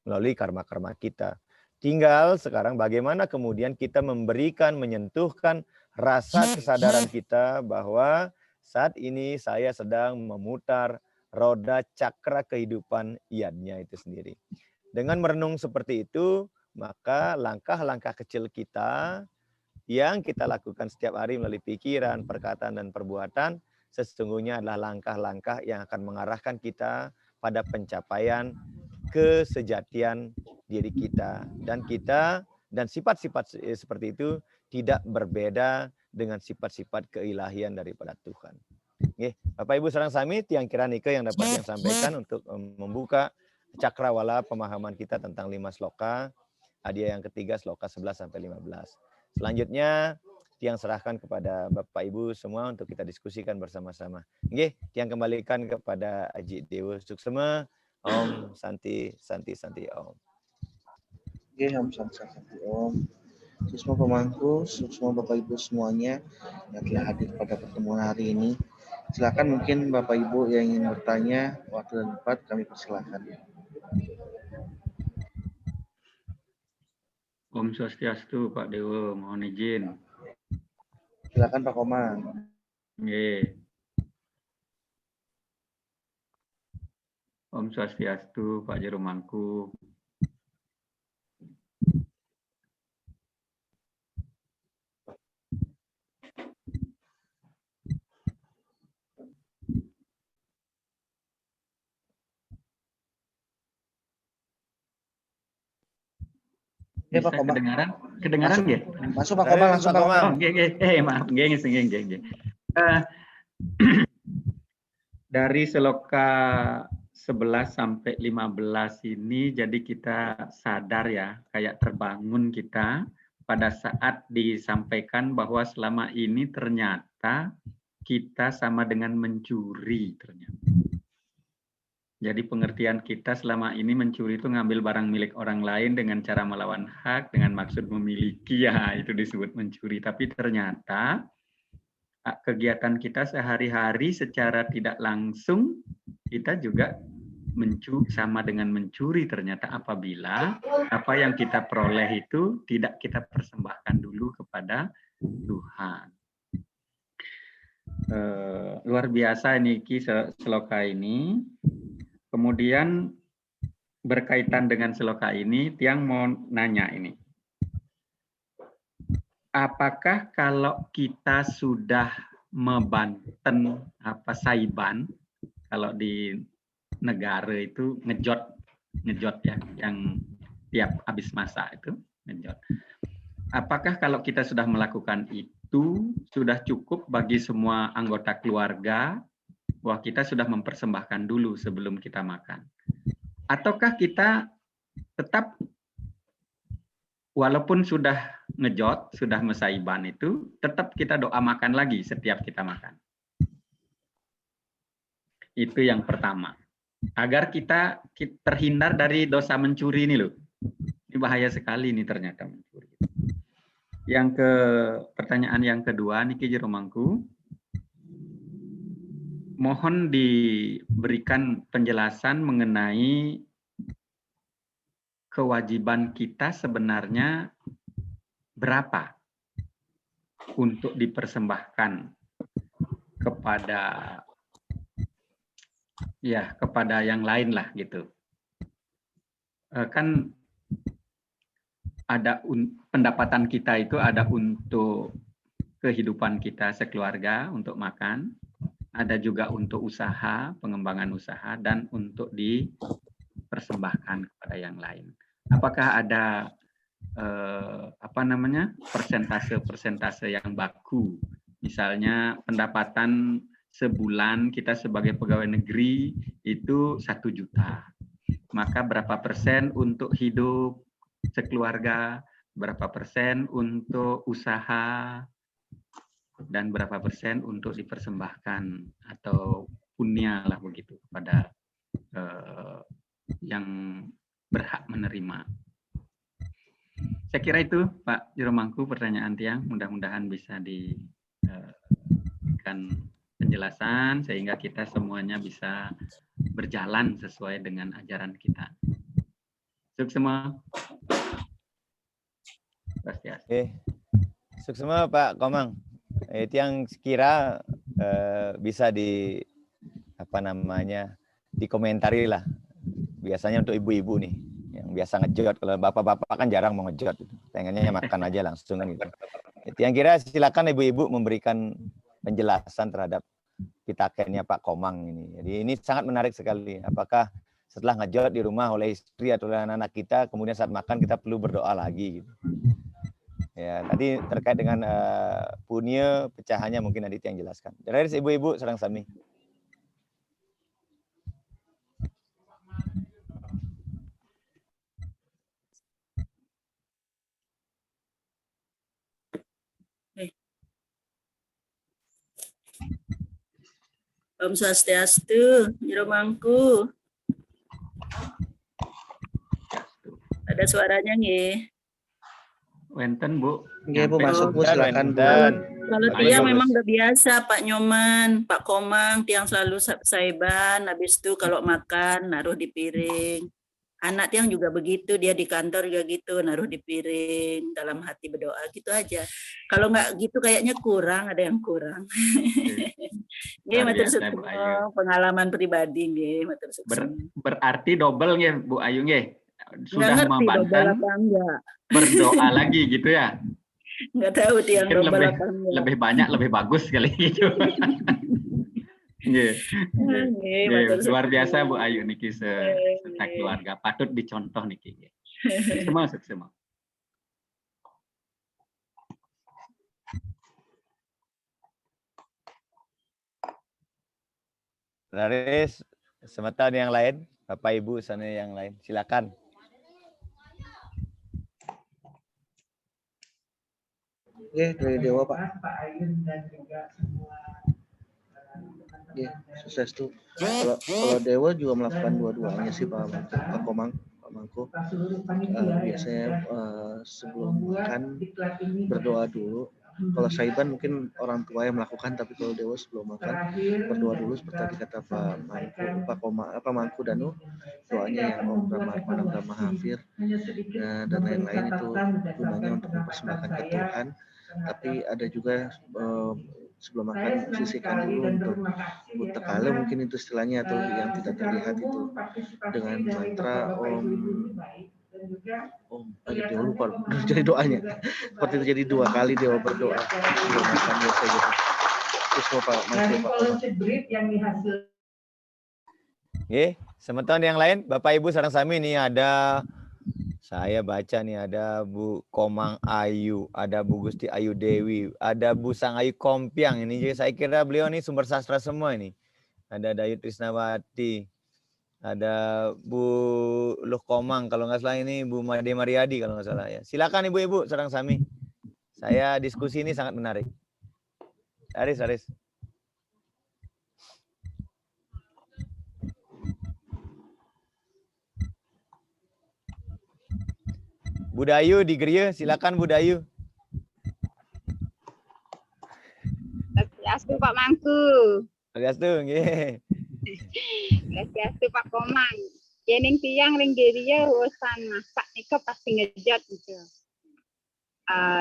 Melalui karma-karma kita. Tinggal sekarang bagaimana kemudian kita memberikan, menyentuhkan rasa kesadaran kita bahwa saat ini saya sedang memutar roda cakra kehidupan yadnya itu sendiri. Dengan merenung seperti itu, maka langkah-langkah kecil kita yang kita lakukan setiap hari melalui pikiran, perkataan, dan perbuatan, sesungguhnya adalah langkah-langkah yang akan mengarahkan kita pada pencapaian kesejatian diri kita. Dan sifat-sifat seperti itu tidak berbeda dengan sifat-sifat keilahian daripada Tuhan. Oke, Bapak Ibu sareng sami, tiang kira nike yang dapat yang sampaikan untuk membuka cakrawala pemahaman kita tentang 5 sloka. Hadiah yang ketiga sloka 11 sampai 15. Selanjutnya tiang serahkan kepada Bapak Ibu semua untuk kita diskusikan bersama-sama. Oke, tiang kembalikan kepada Aji Dewa Suksema. Om Santi Santi Santi Om. Oke, Om Santi Santi Om. Semua pemangku, semua Bapak Ibu semuanya yang telah hadir pada pertemuan hari ini. Silakan mungkin Bapak Ibu yang ingin bertanya, waktu dan tempat kami persilakan. Om Swastiastu, Pak Dewa, mohon izin. Silakan Pak Komang. Nggih. Om Swastiastu, Pak Jero Mangku. Ya, Pak Komang. Kedengaran nggih? Masuk Pak Komang, langsung Pak Komang. Oh, nggih, maaf, nggih. Dari seloka 11 sampai 15 ini jadi kita sadar ya, kayak terbangun kita pada saat disampaikan bahwa selama ini ternyata kita sama dengan mencuri ternyata. Jadi pengertian kita selama ini mencuri itu ngambil barang milik orang lain dengan cara melawan hak, dengan maksud memiliki, ya itu disebut mencuri. Tapi ternyata kegiatan kita sehari-hari secara tidak langsung kita juga sama dengan mencuri ternyata apabila apa yang kita peroleh itu tidak kita persembahkan dulu kepada Tuhan. Luar biasa ini Ki seloka ini. Kemudian berkaitan dengan seloka ini, Tiang mau nanya ini. Apakah kalau kita sudah membanten saiban, kalau di negara itu ngejot ya, yang tiap habis masak itu ngejot. Apakah kalau kita sudah melakukan itu sudah cukup bagi semua anggota keluarga? Wah, kita sudah mempersembahkan dulu sebelum kita makan. Ataukah kita tetap walaupun sudah ngejot, sudah mesaiban itu, tetap kita doa makan lagi setiap kita makan. Itu yang pertama. Agar kita terhindar dari dosa mencuri ini loh. Ini bahaya sekali ini ternyata mencuri. Yang pertanyaan yang kedua, Niki Jeromangku. Mohon diberikan penjelasan mengenai kewajiban kita sebenarnya berapa untuk dipersembahkan kepada yang lain lah gitu. Kan ada pendapatan kita itu ada untuk kehidupan kita sekeluarga, untuk makan. Ada juga untuk usaha, pengembangan usaha, dan untuk dipersembahkan kepada yang lain. Apakah ada persentase yang baku? Misalnya pendapatan sebulan kita sebagai pegawai negeri itu 1 juta. Maka berapa persen untuk hidup sekeluarga, berapa persen untuk usaha, dan berapa persen untuk dipersembahkan atau punya lah begitu pada yang berhak menerima. Saya kira itu Pak Jeromangku pertanyaan Tiang, mudah-mudahan bisa diberikan penjelasan sehingga kita semuanya bisa berjalan sesuai dengan ajaran kita. Suksema. Suksema Pak Komang. Itu yang sekira bisa dikomentari lah. Biasanya untuk ibu-ibu nih yang biasa ngejot, kalau bapak-bapak kan jarang mau ngejot, pengennya makan aja langsung kan gitu. Itu yang kira silakan ibu-ibu memberikan penjelasan terhadap pitakennya Pak Komang ini. Jadi ini sangat menarik sekali. Apakah setelah ngejot di rumah oleh istri atau oleh anak-anak kita, kemudian saat makan kita perlu berdoa lagi gitu. Ya, tadi terkait dengan punya pecahannya mungkin nanti yang jelaskan. Dari ibu-ibu sareng sami. Om Swastiastu, Jeromangku. Ada suaranya nggih? Wenten Bu. Nggih Bu, masuk Bu, silakan Bu. Kalau Tiang memang udah biasa Pak Nyoman, Pak Komang, Tiang selalu saiban, habis itu kalau makan naruh di piring. Anak Tiang juga begitu, dia di kantor juga gitu, naruh di piring, dalam hati berdoa gitu aja. Kalau nggak gitu kayaknya kurang, ada yang kurang. Nggih, matur suwun, pengalaman pribadi nggih, matur suwun. Berarti double nggih Bu Ayu nggih. Sudah ngerti, membantan berdoa lagi gitu ya. Nggak tahu Tiang double apa enggak. Lebih banyak lebih bagus kali gitu. Luar biasa Bu Ayu niki serta keluarga, patut dicontoh niki. Semua. Laris Semeton yang lain, Bapak Ibu sana yang lain, silakan. Oke, dari Dewa Pak. Oke, sukses tuh. Kalau Dewa juga melakukan dua-duanya sih Pak Komang, Pak Mangku. Biasanya sebelum makan berdoa dulu. Kalau Saiban mungkin orang tua yang melakukan, tapi kalau Dewa sebelum makan berdoa dulu seperti tadi kata Pak Mangku Danu, doanya yang Om Brahma Hafir dan lain-lain itu gunanya untuk mempersembahkan ke Tuhan. Tapi ada juga sebelum makan sisihkan dulu untuk butekale mungkin itu istilahnya, atau yang tidak terlihat itu dengan mantra Om Dewa lupa jadi doanya seperti itu, jadi 2 kali Dewa berdoa sebelum makan biasa gitu. Terus Pak Oke, semeton yang lain, Bapak Ibu sareng sami nih ada saya baca nih ada Bu Komang Ayu, ada Bu Gusti Ayu Dewi, ada Bu Sang Ayu Kompiang ini. Jadi saya kira beliau nih sumber sastra semua ini. Ada Dayu Trisnawati, ada Bu Luh Komang kalau nggak salah, ini Bu Made Mariadi kalau nggak salah ya. Silakan Ibu-ibu sareng sami. Saya diskusi ini sangat menarik. Aris. Bu Dayu di Geria, silakan Bu Dayu. Swastiastu Pak Mangku. Swastiastu, nggih. Swastiastu Pak Komang. Yening tiang ring Geria urusan masak nika pasti ngejot gitu.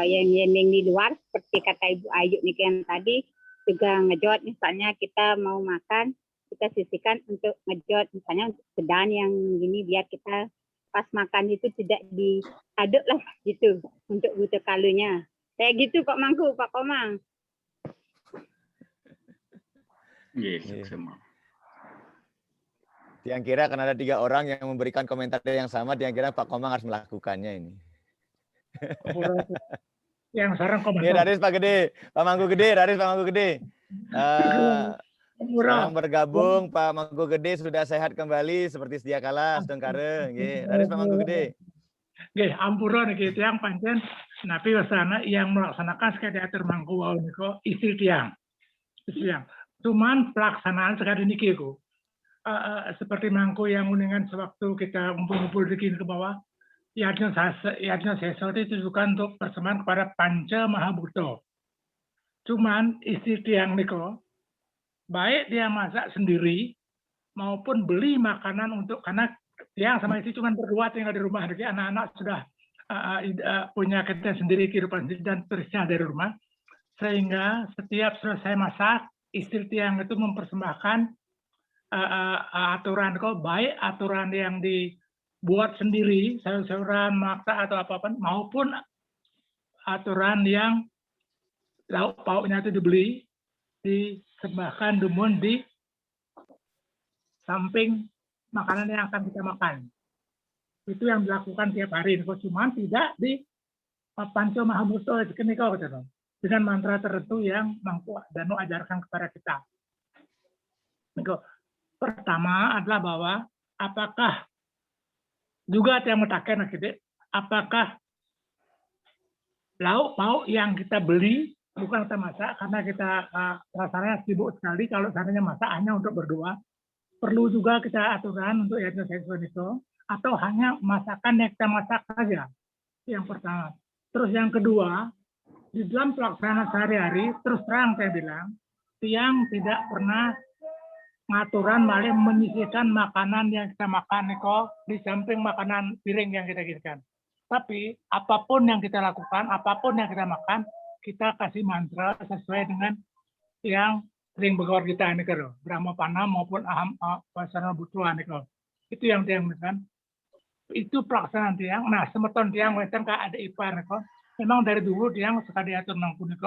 Yang yening di luar seperti kata Ibu Ayu nih yang tadi juga ngejot, misalnya kita mau makan kita sisihkan untuk ngejot, misalnya untuk sedan yang gini biar kita pas makan itu tidak diaduk lah gitu untuk butuh kalunya. Kayak gitu Pak Mangku, Pak Komang. Yes, semua. Yang kira akan ada 3 orang yang memberikan komentar yang sama, yang kira Pak Komang harus melakukannya ini. Yang sekarang komentar. Ini Raris Pak Gede, Pak Mangku Gede, Raris Pak Mangku Gede. Sekarang bergabung Pak Mangku Gede sudah sehat kembali seperti sedia kala, sedang kare. Nggih, Raris Pak Mangku Gede. Nggih, ampura niki tiyang pancen napi wasana yang melaksanakan sekali diatur mangku wau niku istri tiyang. Cuman pelaksanaan sekali niki ku seperti mangku yang uningan sewaktu kita ngumpul-ngumpul di ke bawah. Yajna sesa ditujukan untuk persembahan kepada Panca Mahabhuta. Cuman istri tiyang niku baik dia masak sendiri maupun beli makanan untuk, karena tiang sama istri cuma berdua tinggal di rumah, jadi anak-anak sudah punya kehidupan sendiri, kehidupan sendiri dan terusnya dari rumah, sehingga setiap selesai masak istri tiang itu mempersembahkan aturan kok, baik aturan yang dibuat sendiri sayur-sayuran masak atau apapun, maupun aturan yang lauk pauknya itu dibeli, disembahkan dumun di samping makanan yang akan kita makan. Itu yang dilakukan tiap hari. Cuman tidak di Panca Mahabhuta dengan mantra tertentu yang Mangku Danu ajarkan kepada kita. Pertama adalah bahwa apakah juga yang mutakan apakah lauk pauk yang kita beli bukan kita masak, karena kita rasanya sibuk sekali kalau seandainya masak hanya untuk berdoa. Perlu juga kita aturan untuk yajna sesa itu, atau hanya masakan yang kita masak saja. Yang pertama. Terus yang kedua, di dalam pelaksanaan sehari-hari, terus terang saya bilang, tiang tidak pernah ngaturan malah menyisihkan makanan yang kita makan Niko di samping makanan piring yang kita gizikan. Tapi apapun yang kita lakukan, apapun yang kita makan, kita kasih mantra sesuai dengan yang sering berkawar kita ini kalau Brahma Pana maupun Aham Pasana Butuhan ini kalau itu yang tiang kan, itu pelaksanaan tiang. Nah semeton tiang western kak ada ipar nih, memang dari dulu tiang suka diatur nangku nih,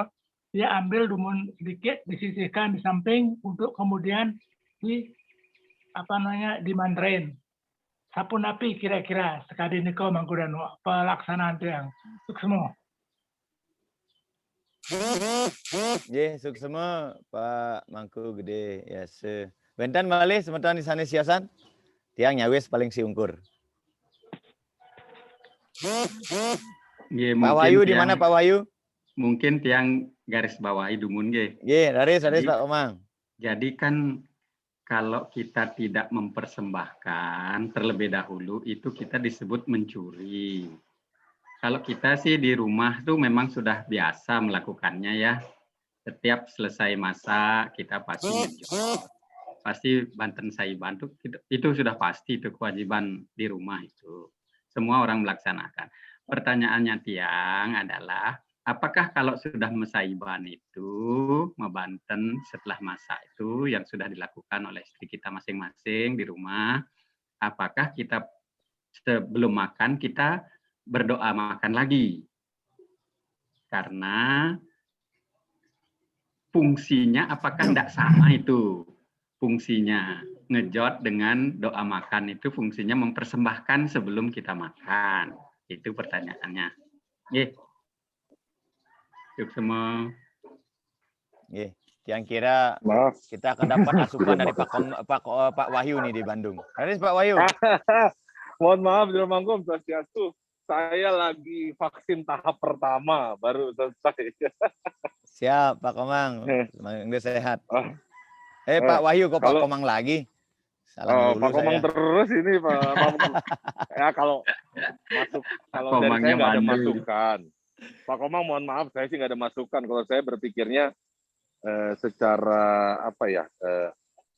dia ambil dumun sedikit disisihkan di samping untuk kemudian dimandrain. Sapun api kira-kira sekali ini kau Mangku Danu pelaksanaan tiang untuk semua. Nggih, suksema Pak Mangku Gede. Ya, Benten malih semeton di sana siasan. Tiang nyawis paling siungkur. Nggih, Pak mungkin Wahyu di tiang- mana Pak Wahyu? Mungkin tiang garis bawahi dumun nggih. Nggih, raris Jadi- Pak Komang. Jadi kan kalau kita tidak mempersembahkan terlebih dahulu itu kita disebut mencuri. Kalau kita sih di rumah tuh memang sudah biasa melakukannya ya. Setiap selesai masak kita pasti ngejot. Pasti banten saya bantu, itu sudah pasti itu kewajiban di rumah itu. Semua orang melaksanakan. Pertanyaannya tiang adalah apakah kalau sudah mesaiban itu, membanten setelah masak itu yang sudah dilakukan oleh istri kita masing-masing di rumah, apakah kita sebelum makan kita berdoa makan lagi? Karena fungsinya apakah tidak sama itu? Fungsinya ngejot dengan doa makan itu fungsinya mempersembahkan sebelum kita makan. Itu pertanyaannya. Nggih. Yuk semua. Nggih, tiang kira Maaf. kita akan dapat asupan dari Pak Wahyu nih di Bandung. Raris Pak Wahyu. Mohon maaf, Dirmangkum, Swastiastu. Saya lagi vaksin tahap pertama, baru selesai. Siap Pak Komang. Semoga sehat. Ah. Pak Wahyu kok Pak Kalau- Komang lagi? Salah dulu Pak Komang saya. terus ini Pak. Ya kalau masuk, kalau dari Komangnya saya nggak ada mandul. masukan. Pak Komang mohon maaf, saya sih nggak ada masukan. Kalau saya berpikirnya secara apa ya,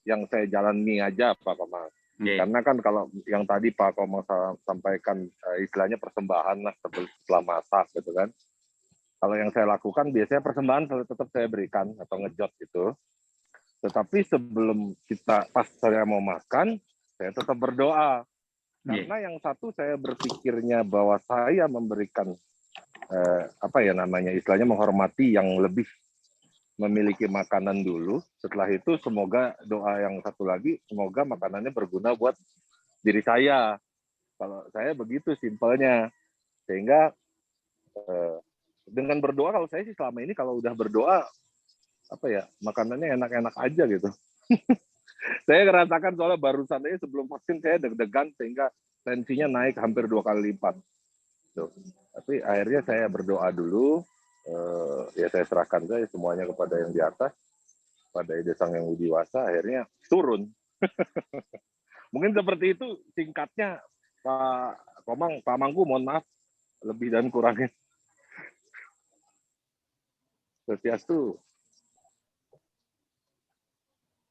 yang saya jalani aja Pak Komang. Nggih. Karena kan kalau yang tadi Pak Komang sampaikan istilahnya persembahan lah setelah masak gitu kan. Kalau yang saya lakukan biasanya persembahan selalu tetap saya berikan atau ngejot gitu. Tetapi sebelum kita pas saya mau makan, saya tetap berdoa. Karena yang satu saya berpikirnya bahwa saya memberikan apa ya namanya istilahnya menghormati yang lebih memiliki makanan dulu. Setelah itu semoga doa yang satu lagi, semoga makanannya berguna buat diri saya. Kalau saya begitu simpelnya. Sehingga dengan berdoa, kalau saya sih selama ini kalau udah berdoa, apa ya, makanannya enak-enak aja gitu. Saya ngerasakan soalnya barusan ini sebelum vaksin saya deg-degan sehingga tensinya naik hampir 2 kali lipat. Tuh. Tapi akhirnya saya berdoa dulu. Ya saya serahkan saja semuanya kepada yang di atas, pada Ide Sang Yang Widiwasa, akhirnya turun. Mungkin seperti itu singkatnya Pak Komang, Pak Mangku, mohon maaf lebih dan kurangnya. Swastiastu.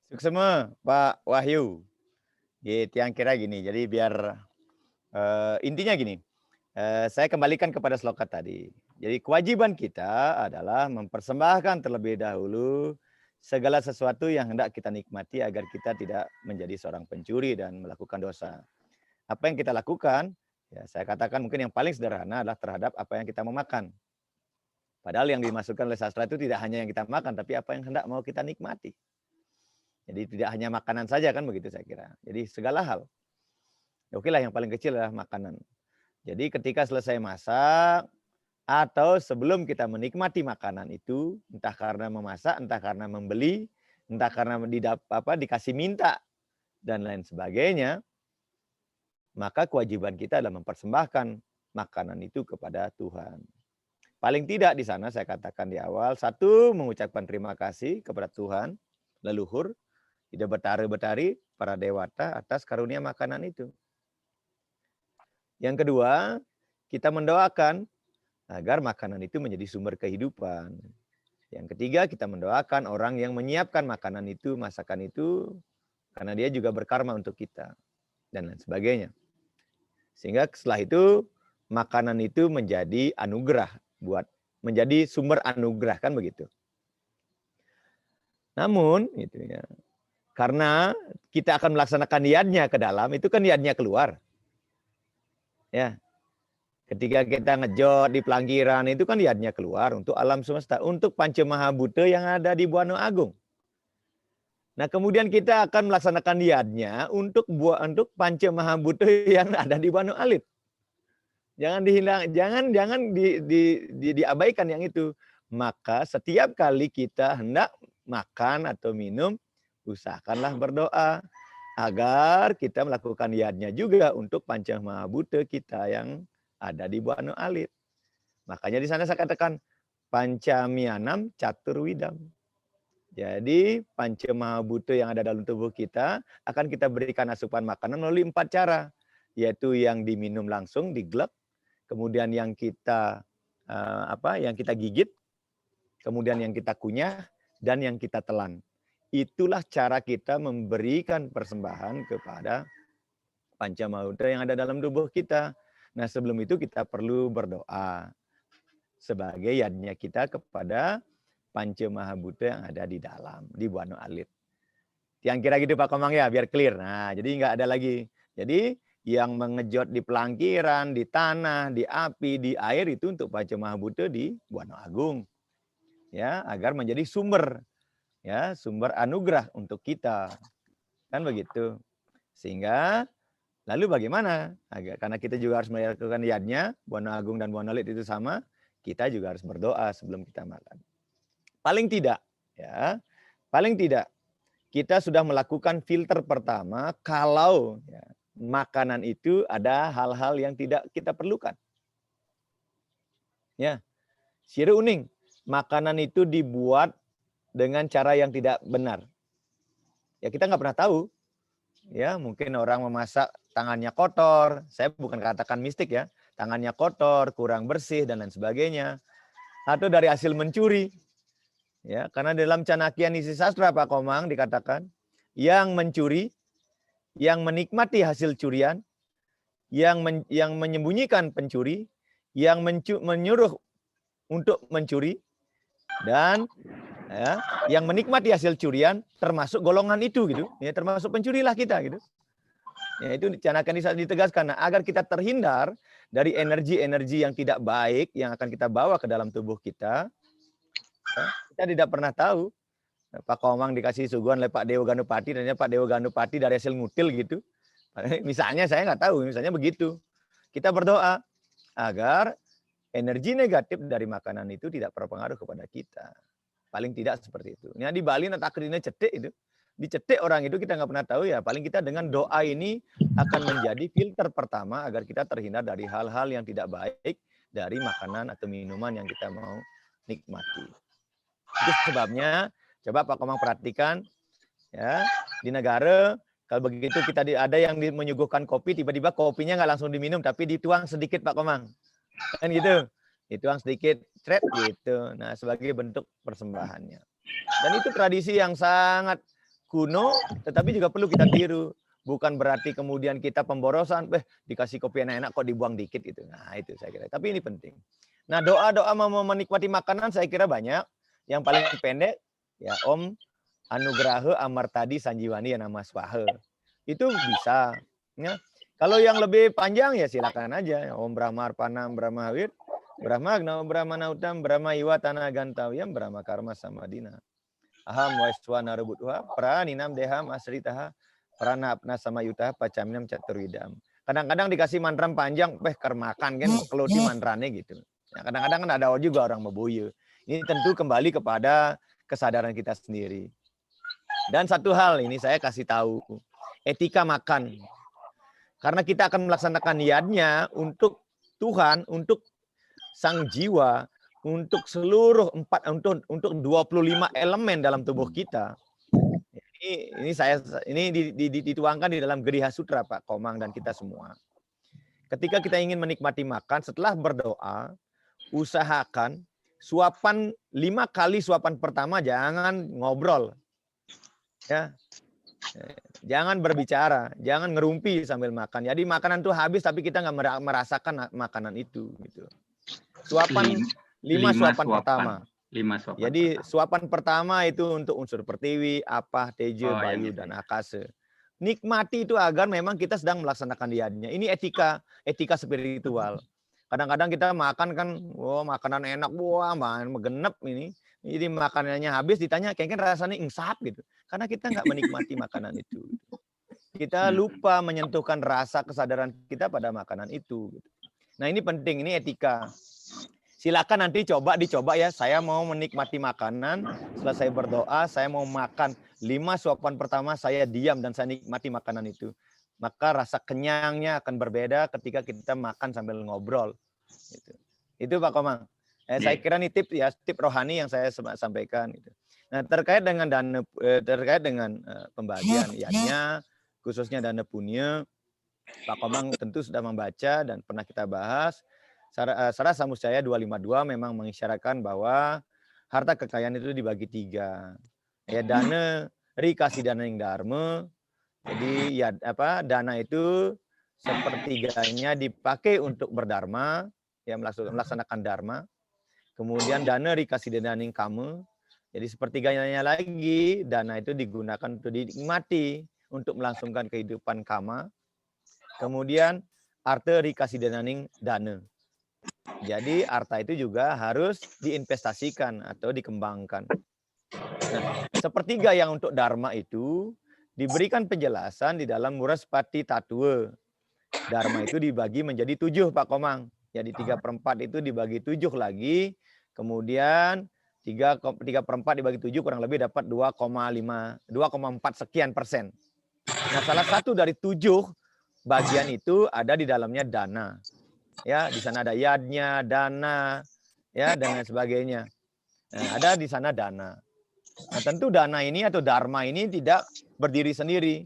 Suksema Pak Wahyu. Gitu yang kira gini. Jadi biar intinya gini. Saya kembalikan kepada sloka tadi. Jadi kewajiban kita adalah mempersembahkan terlebih dahulu segala sesuatu yang hendak kita nikmati agar kita tidak menjadi seorang pencuri dan melakukan dosa. Apa yang kita lakukan, ya saya katakan mungkin yang paling sederhana adalah terhadap apa yang kita mau makan. Padahal yang dimasukkan oleh sastra itu tidak hanya yang kita makan, tapi apa yang hendak mau kita nikmati. Jadi tidak hanya makanan saja kan begitu saya kira. Jadi segala hal. Ya, oke lah yang paling kecil adalah makanan. Jadi ketika selesai masak atau sebelum kita menikmati makanan itu, entah karena memasak, entah karena membeli, entah karena dikasih minta dan lain sebagainya, maka kewajiban kita adalah mempersembahkan makanan itu kepada Tuhan. Paling tidak di sana saya katakan di awal, satu mengucapkan terima kasih kepada Tuhan, leluhur, tidak betari-betari para dewata atas karunia makanan itu. Yang kedua, kita mendoakan agar makanan itu menjadi sumber kehidupan. Yang ketiga, kita mendoakan orang yang menyiapkan makanan itu, masakan itu, karena dia juga berkarma untuk kita, dan lain sebagainya. Sehingga setelah itu, makanan itu menjadi anugerah, menjadi sumber anugerah, kan begitu. Namun, gitu ya, karena kita akan melaksanakan niatnya ke dalam, itu kan niatnya keluar. Ya, ketika kita ngejot di pelangkiran itu kan niatnya keluar untuk alam semesta, untuk Panca Mahabhuta yang ada di Buana Agung. Nah, kemudian kita akan melaksanakan niatnya untuk Panca Mahabhuta yang ada di Buana Alit. Jangan diabaikan yang itu. Maka setiap kali kita hendak makan atau minum, usahakanlah berdoa agar kita melakukan yadnya juga untuk Panca Mahabhuta kita yang ada di Buana Alit. Makanya di sana saya katakan Pancamianam Caturwidam. Jadi Panca Mahabhuta yang ada dalam tubuh kita akan kita berikan asupan makanan melalui 4 cara, yaitu yang diminum langsung diglek, kemudian yang kita yang kita gigit, kemudian yang kita kunyah, dan yang kita telan. Itulah cara kita memberikan persembahan kepada Panca Mahabhuta yang ada dalam tubuh kita. Nah, sebelum itu kita perlu berdoa sebagai yadnya kita kepada Panca Mahabhuta yang ada di dalam, di Buana Alit. Yang kira gitu Pak Komang ya, biar clear. Nah, jadi nggak ada lagi. Jadi yang mengejot di pelangkiran, di tanah, di api, di air itu untuk Panca Mahabhuta di Buana Agung. Ya, agar menjadi sumber anugerah untuk kita. Kan begitu. Sehingga lalu bagaimana? Karena kita juga harus melakukan yadnya, Buana Agung dan Buana Alit itu sama, kita juga harus berdoa sebelum kita makan. Paling tidak, kita sudah melakukan filter pertama kalau makanan itu ada hal-hal yang tidak kita perlukan. Ya, sira uning, makanan itu dibuat dengan cara yang tidak benar. Ya kita nggak pernah tahu. Ya mungkin orang memasak tangannya kotor. Saya bukan katakan mistik ya, tangannya kotor, kurang bersih dan lain sebagainya. Atau dari hasil mencuri. Ya, karena dalam Canakya Nisi Sastra Pak Komang dikatakan yang mencuri, yang menikmati hasil curian, yang menyembunyikan pencuri, yang menyuruh untuk mencuri, dan yang menikmati hasil curian termasuk golongan itu gitu. Ya, termasuk pencurilah kita gitu. Ya, itu Canakya ditegaskan agar kita terhindar dari energi-energi yang tidak baik yang akan kita bawa ke dalam tubuh kita. Kita tidak pernah tahu. Pak Komang dikasih suguhan oleh Pak Dewa Ganupati, dan Pak Dewa Ganupati dari hasil ngutil gitu. Misalnya saya nggak tahu, misalnya begitu. Kita berdoa agar energi negatif dari makanan itu tidak berpengaruh kepada kita. Paling tidak seperti itu. Nah, di Bali takrina cetek itu. Dicetek orang itu kita nggak pernah tahu ya. Paling kita dengan doa ini akan menjadi filter pertama agar kita terhindar dari hal-hal yang tidak baik dari makanan atau minuman yang kita mau nikmati. Itu sebabnya coba Pak Komang perhatikan ya, di negara kalau begitu kita ada yang menyuguhkan kopi, tiba-tiba kopinya nggak langsung diminum tapi dituang sedikit Pak Komang. Kan gitu. Dituang sedikit, cret gitu. Nah, sebagai bentuk persembahannya. Dan itu tradisi yang sangat kuno tetapi juga perlu kita tiru. Bukan berarti kemudian kita pemborosan, dikasih kopi enak-enak kok dibuang dikit gitu. Nah, itu saya kira. Tapi ini penting. Nah, doa-doa mau menikmati makanan saya kira banyak. Yang paling pendek ya Om Anugraha Amartadi Sanjiwani ya nama Swaha. Itu bisa. Ya. Kalau yang lebih panjang ya silakan aja. Om Brahma Arpanam Brahma Hawir, Brahma Agna Brahma Nautam Brahma Iwa Tanah Gantawiyam Brahma Karma Samadina. Aham Waiswana Rebutwa Praninam Deham Asritaha Prana Apna Samayuta Pacaminam Caturwidam. Kadang-kadang dikasih mantram panjang, kermakan kan kalau di mantrane gitu. Ya, kadang-kadang kan ada juga orang memboya. Ini tentu kembali kepada kesadaran kita sendiri. Dan satu hal ini saya kasih tahu, etika makan. Karena kita akan melaksanakan niatnya untuk Tuhan, untuk sang jiwa, untuk seluruh untuk 25 elemen dalam tubuh kita. Ini dituangkan di dalam Geriha Sutra Pak Komang dan kita semua. Ketika kita ingin menikmati makan, setelah berdoa, usahakan suapan 5 kali suapan pertama jangan ngobrol. Ya. Jangan berbicara, jangan ngerumpi sambil makan. Jadi makanan itu habis tapi kita nggak merasakan makanan itu gitu. Suapan 5 suapan pertama. 5 suapan. Jadi suapan pertama itu untuk unsur pertiwi, apah, tejo, bayu dan akase. Nikmati itu agar memang kita sedang melaksanakan diadnya. Ini etika spiritual. Kadang-kadang kita makan kan, makanan enak, genep ini. Jadi makanannya habis ditanya, kayaknya rasanya insap gitu. Karena kita nggak menikmati makanan itu. Kita lupa menyentuhkan rasa kesadaran kita pada makanan itu. Nah ini penting, ini etika. Silakan nanti dicoba ya. Saya mau menikmati makanan, selesai berdoa, saya mau makan. 5 suapan pertama saya diam dan saya nikmati makanan itu. Maka rasa kenyangnya akan berbeda ketika kita makan sambil ngobrol. Itu Pak Komang. Saya kira ini tip rohani yang saya sampaikan. Gitu. Nah, terkait dengan pembagian ianya, khususnya dana punya, Pak Komang tentu sudah membaca dan pernah kita bahas. Syarat Samusjaya 252 memang mengisyaratkan bahwa harta kekayaan itu dibagi 3. Ya, dana rikasi dana yang dharma. Jadi ya dana itu sepertiganya dipakai untuk berdharma, ya melaksanakan dharma. Kemudian dana rikasi dana yang kama. Jadi sepertiganya lagi dana itu digunakan untuk dinikmati untuk melangsungkan kehidupan kama. Kemudian arta rikasi dana. Jadi harta itu juga harus diinvestasikan atau dikembangkan. Nah, sepertiga yang untuk dharma itu diberikan penjelasan di dalam Muraspati Tattwa. Dharma itu dibagi menjadi 7, Pak Komang. Jadi 3/4 itu dibagi 7 lagi. Kemudian 3/4 dibagi 7 kurang lebih dapat 2,4 sekian persen. Nah, salah satu dari 7 bagian itu ada di dalamnya dana. Ya, di sana ada yadnya, dana, ya dan lain sebagainya. Nah, ada di sana dana. Nah, tentu dana ini atau dharma ini tidak berdiri sendiri.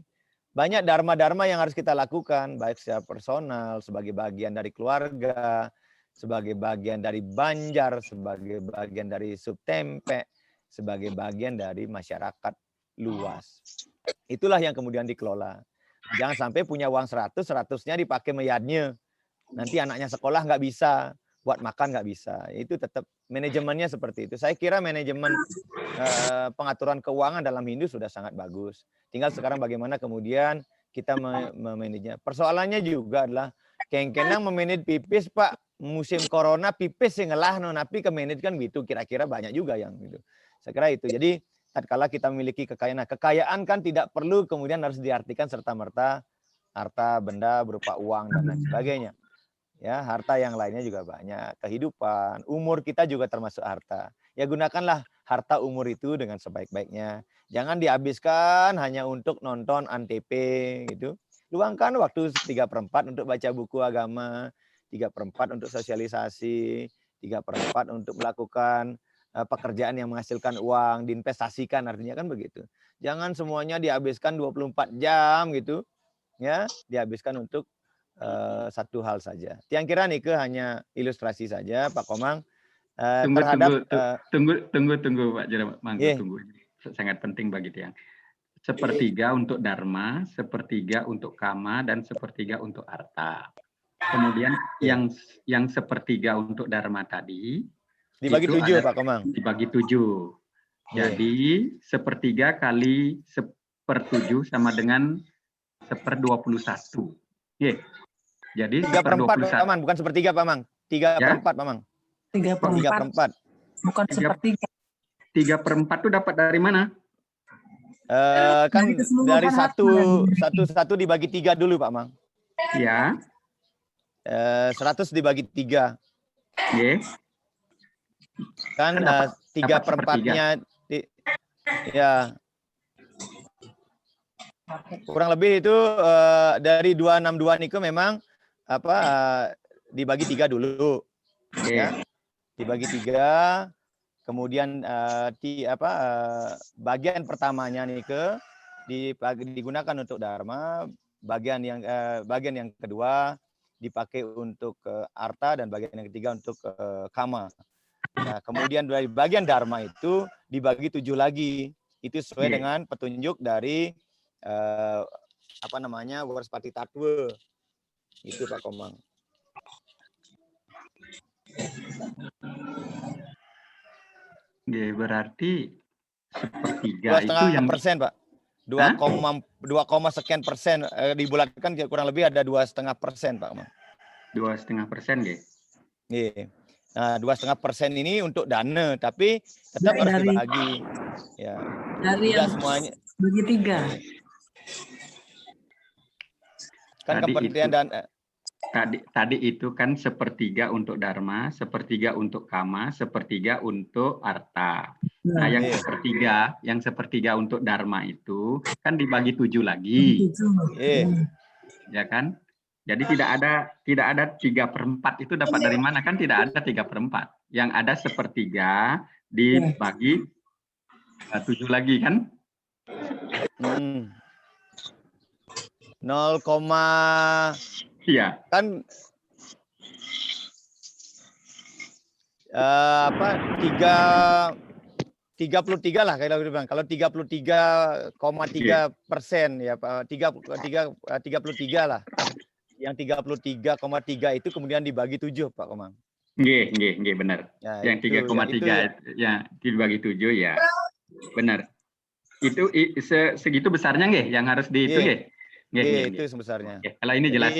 Banyak dharma-dharma yang harus kita lakukan, baik secara personal, sebagai bagian dari keluarga, sebagai bagian dari banjar, sebagai bagian dari subtempe, sebagai bagian dari masyarakat luas. Itulah yang kemudian dikelola. Jangan sampai punya uang 100-nya dipakai meyadnya. Nanti anaknya sekolah nggak bisa, buat makan nggak bisa. Itu tetap manajemennya seperti itu. Saya kira manajemen pengaturan keuangan dalam Hindu sudah sangat bagus. Tinggal sekarang bagaimana kemudian kita memanajenya. Persoalannya juga adalah kengkenang memanage pipis, Pak. Musim corona pipis yang ngelah, tapi kemanage kan gitu. Kira-kira banyak juga yang gitu. Saya kira itu. Jadi tatkala kita memiliki kekayaan, kekayaan kan tidak perlu kemudian harus diartikan serta-merta harta benda berupa uang dan lain sebagainya. Ya, harta yang lainnya juga banyak. Kehidupan, umur kita juga termasuk harta. Ya gunakanlah harta umur itu dengan sebaik-baiknya. Jangan dihabiskan hanya untuk nonton Antv gitu. Luangkan waktu 3/4 untuk baca buku agama, 3/4 untuk sosialisasi, 3/4 untuk melakukan pekerjaan yang menghasilkan uang, diinvestasikan artinya kan begitu. Jangan semuanya dihabiskan 24 jam gitu. Ya, dihabiskan untuk satu hal saja. Tiang kira nih hanya ilustrasi saja, Pak Komang. Tunggu Pak Jero Mangku, tunggu. Sangat penting bagi Tiang. 1/3 untuk dharma, 1/3 untuk kama, dan 1/3 untuk arta. Kemudian yang 1/3 untuk dharma tadi dibagi 7, Pak Komang. Dibagi 7. Jadi 1/3 kali 1/7 sama dengan 1/21. Jadi 3/4 Pak Mang, bukan 1/3 Pak Mang. 3/4 Pak Mang. 3/4. Bukan 1/3. 3/4 itu dapat dari mana? Kan dari satu dibagi 3 dulu Pak Mang. Ya. 100 dibagi 3. Kan 3/4-nya ya. Kurang lebih itu dari 262 niku memang dibagi 3 dulu. Ya. Dibagi 3, kemudian bagian pertamanya niku digunakan untuk dharma, bagian yang kedua dipakai untuk arta, dan bagian yang ketiga untuk kama. Nah, kemudian dari bagian dharma itu dibagi 7 lagi. Itu sesuai dengan petunjuk dari Muraspati Tattwa. Itu Pak Komang. Berarti 1/3 itu yang persen, Pak. 2, sekian persen dibulatkan kurang lebih ada 2,5%, Pak Komang. 2,5%, Iya. Nah, 2,5% ini untuk dana, tapi tetap harus dibagi. Ya. Dari yang semuanya bagi 3. Kan Kementerian dan Tadi itu kan sepertiga untuk dharma, sepertiga untuk kama, sepertiga untuk arta. Nah, yang sepertiga untuk dharma itu kan dibagi 7 lagi, ya kan? Jadi tidak ada 3/4 itu dapat dari mana, kan tidak ada 3/4. Yang ada sepertiga dibagi 7 lagi kan? 0, iya. Kan 33 lah kalau bilang. Kalau 33,3% ya Pak, 33 lah. Yang 33,3 itu kemudian dibagi 7 Pak Komang. Nggih, benar. Ya, yang 3,3 ya dibagi 7 ya. Benar. Itu segitu besarnya nggih yang harus dihitung nggih? Nggih, itu sebesarnya. Kalau ini jelas.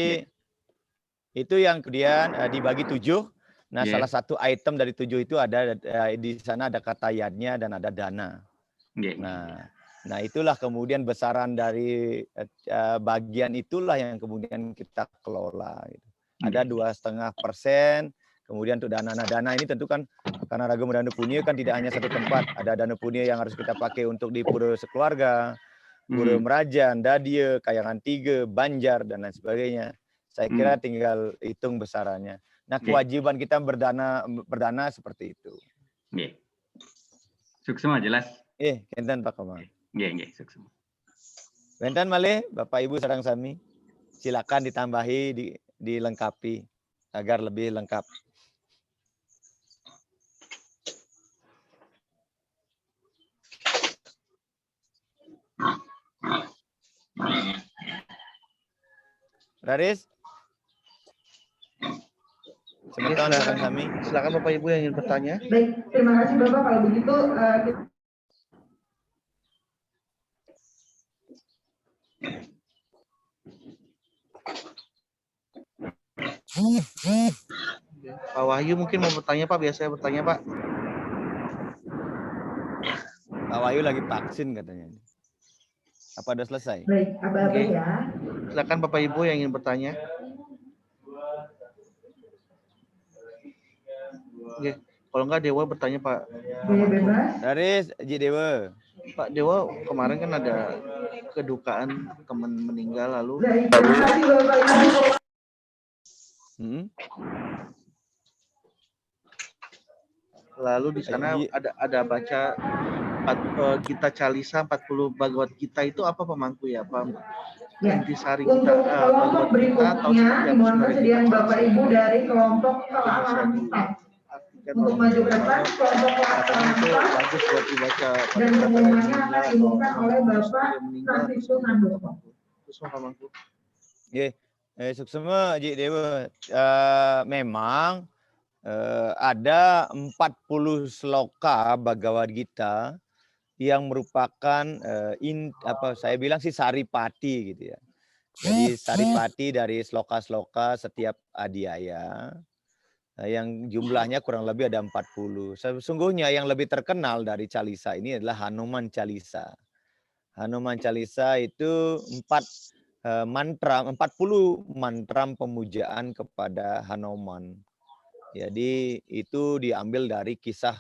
Itu yang kemudian dibagi 7. Nah, salah satu item dari 7 itu ada di sana ada kata yadnya dan ada dana. Nah, itulah kemudian besaran dari bagian itulah yang kemudian kita kelola. Gitu. Ada 2,5%. Kemudian untuk dana. Nah, dana ini tentu kan karena Ragam Dana Punya kan tidak hanya satu tempat. Ada dana punya yang harus kita pakai untuk di pura sekeluarga, pura Merajan, Dadia, Kayangan 3, Banjar dan lain sebagainya. Saya kira tinggal hitung besarannya. Nah, kewajiban kita berdana seperti itu. Nggih. Suksma jelas. Kenten Pak Komang. Nggih, suksma. Benten malih Bapak Ibu sareng sami. Silakan ditambahi, dilengkapi agar lebih lengkap. Raris? Sebentar kami. Silakan Bapak Ibu yang ingin bertanya. Baik, terima kasih Bapak. Kalau begitu Pak Wahyu mungkin mau bertanya Pak, biasanya bertanya Pak. Pak Wahyu lagi vaksin katanya. Apa udah selesai? Baik, apa ya. Silakan Bapak Ibu yang ingin bertanya. Oke, kalau enggak Dewa bertanya Pak. Daris, Ji Dewa. Pak Dewa, kemarin kan ada kedukaan teman meninggal lalu. Lalu di sana ada baca Gita Calisa 40 Bhagavad Gita itu apa Pemangku ya Pak? Intisari kita kelompok berikutnya dimohon persediaan Bapak Ibu dari kelompok kealaman untuk maju ke depan kelompok kealaman bagus buat dibaca dan pengumumannya akan diumumkan oleh Bapak Francisco Nandoko. Terus Pemangku. Suksema Ji Dewa, memang ada 40 sloka Bhagavad Gita yang merupakan saya bilang sih saripati gitu ya. Jadi saripati dari sloka-sloka setiap adhyaya yang jumlahnya kurang lebih ada 40. Sesungguhnya yang lebih terkenal dari Calisa ini adalah Hanuman Calisa. Hanuman Calisa itu 40 mantra pemujaan kepada Hanuman. Jadi itu diambil dari kisah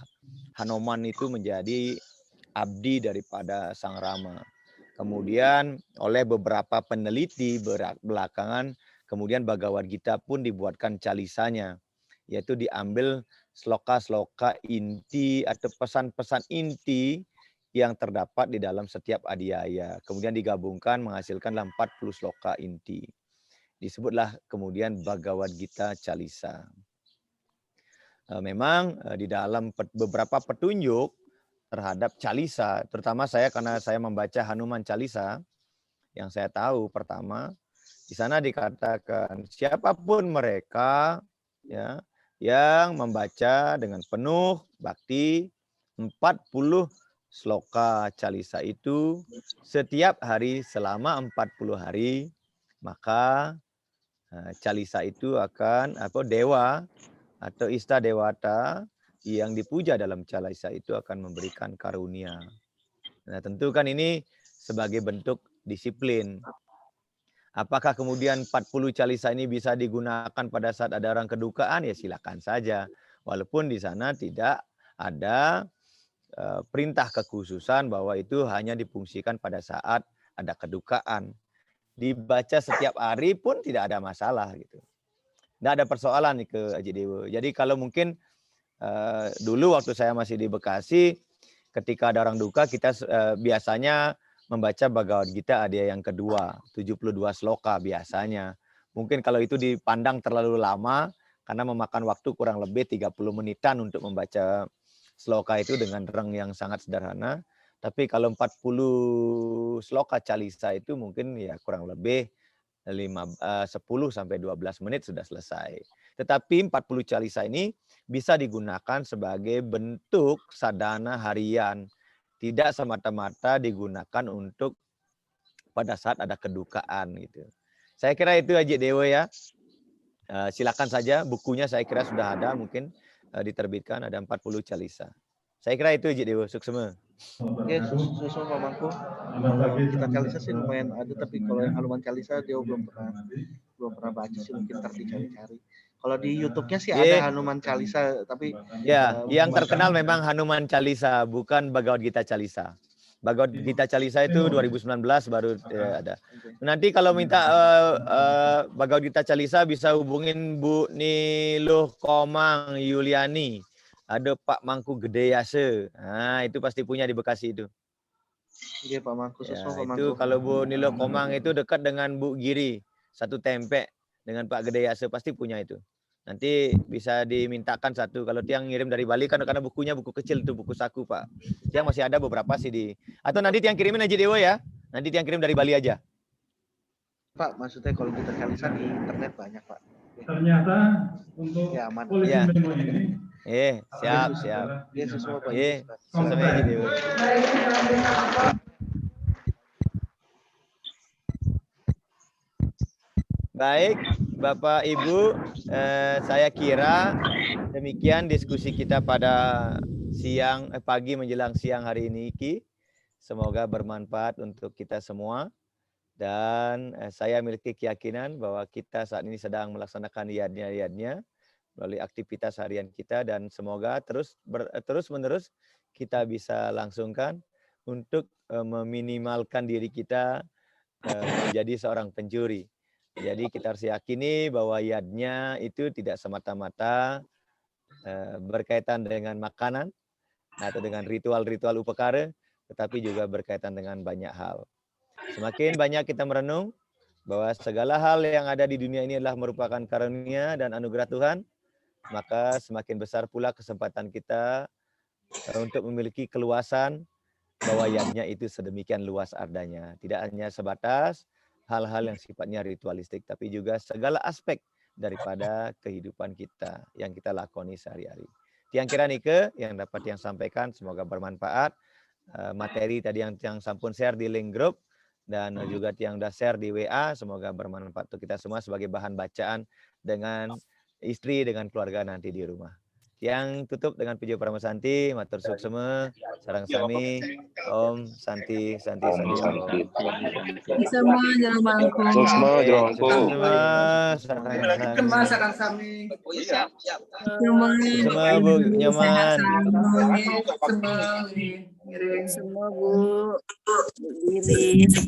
Hanuman itu menjadi abdi daripada Sang Rama. Kemudian oleh beberapa peneliti belakangan, kemudian Bhagavad Gita pun dibuatkan calisanya, yaitu diambil sloka-sloka inti atau pesan-pesan inti yang terdapat di dalam setiap adhyaya. Kemudian digabungkan menghasilkan 40 sloka inti. Disebutlah kemudian Bhagavad Gita Calisa. Memang di dalam beberapa petunjuk terhadap Calisa, terutama saya karena saya membaca Hanuman Calisa, yang saya tahu pertama di sana dikatakan siapapun mereka ya yang membaca dengan penuh bakti 40 sloka Calisa itu setiap hari selama 40 hari, maka Calisa itu akan dewa atau Ista Dewata yang dipuja dalam Calisa itu akan memberikan karunia. Nah, tentu kan ini sebagai bentuk disiplin. Apakah kemudian 40 calisa ini bisa digunakan pada saat ada orang kedukaan? Ya silakan saja. Walaupun di sana tidak ada perintah kekhususan bahwa itu hanya difungsikan pada saat ada kedukaan. Dibaca setiap hari pun tidak ada masalah gitu. Tidak ada persoalan nih ke Haji Dewa. Jadi kalau mungkin dulu waktu saya masih di Bekasi, ketika ada orang duka kita biasanya membaca Bhagavad Gita ada yang kedua, 72 sloka biasanya. Mungkin kalau itu dipandang terlalu lama, karena memakan waktu kurang lebih 30 menitan untuk membaca sloka itu dengan reng yang sangat sederhana. Tapi kalau 40 sloka calisa itu mungkin ya kurang lebih 10 sampai 12 menit sudah selesai. Tetapi 40 calisa ini bisa digunakan sebagai bentuk sadhana harian. Tidak semata-mata digunakan untuk pada saat ada kedukaan gitu. Saya kira itu Haji Dewa ya. Silakan saja bukunya saya kira sudah ada mungkin diterbitkan ada 40 calisa. Saya kira itu Haji Dewa Suksema. Oke, susul Pak Mangku. Kalau kita calisa sih lumayan ada, tapi kalau yang Hanuman calisa dia belum pernah baca sih, mungkin ntar dicari-cari. Kalau di YouTube-nya sih ada Hanuman calisa, tapi ya yang terkenal memang Hanuman calisa, bukan Bhagavad Gita calisa. Bhagavad Gita calisa itu 2019 baru ada. Nanti kalau minta Bhagavad Gita calisa bisa hubungin Bu Niluh Komang Yuliani. Ada Pak Mangku Gede Yase. Nah, itu pasti punya di Bekasi itu. Iya Pak Mangku, ya, Pak Mangku. itu kalau Bu Niluh Komang itu dekat dengan Bu Giri, satu tempe dengan Pak Gede Yase pasti punya itu. Nanti bisa dimintakan satu. Kalau tiang ngirim dari Bali kan karena bukunya buku kecil itu, buku saku Pak. Tiang masih ada beberapa sih di. Atau nanti tiang kirimin Haji Dewa ya. Nanti tiang kirim dari Bali aja. Pak, maksudnya kalau kita calisa di internet banyak Pak. Ternyata untuk ya, aman. polisi memo ini. Siap. Iya, semua Pak. Sampai Haji Dewa. Baik, Bapak Ibu, saya kira demikian diskusi kita pada pagi menjelang siang hari ini. Semoga bermanfaat untuk kita semua. Dan saya memiliki keyakinan bahwa kita saat ini sedang melaksanakan yadnya melalui aktivitas harian kita, dan semoga terus-menerus kita bisa langsungkan untuk meminimalkan diri kita menjadi seorang pencuri. Jadi kita harus yakini bahwa yadnya itu tidak semata-mata berkaitan dengan makanan atau dengan ritual-ritual upakara, tetapi juga berkaitan dengan banyak hal. Semakin banyak kita merenung bahwa segala hal yang ada di dunia ini adalah merupakan karunia dan anugerah Tuhan, maka semakin besar pula kesempatan kita untuk memiliki keluasan bahwa yadnya itu sedemikian luas adanya. Tidak hanya sebatas hal-hal yang sifatnya ritualistik, tapi juga segala aspek daripada kehidupan kita yang kita lakoni sehari-hari. Tiang kira nike yang dapat yang sampaikan semoga bermanfaat. Materi tadi yang sampun share di link grup dan juga yang udah share di WA semoga bermanfaat untuk kita semua sebagai bahan bacaan dengan istri, dengan keluarga nanti di rumah. Yang tutup dengan puji Parama Santi, matur suksema, sarang sami, Om Santi. Semua jalan bangku. Semua sarang sami. Semua Bu nyaman. Semua Bu Iris.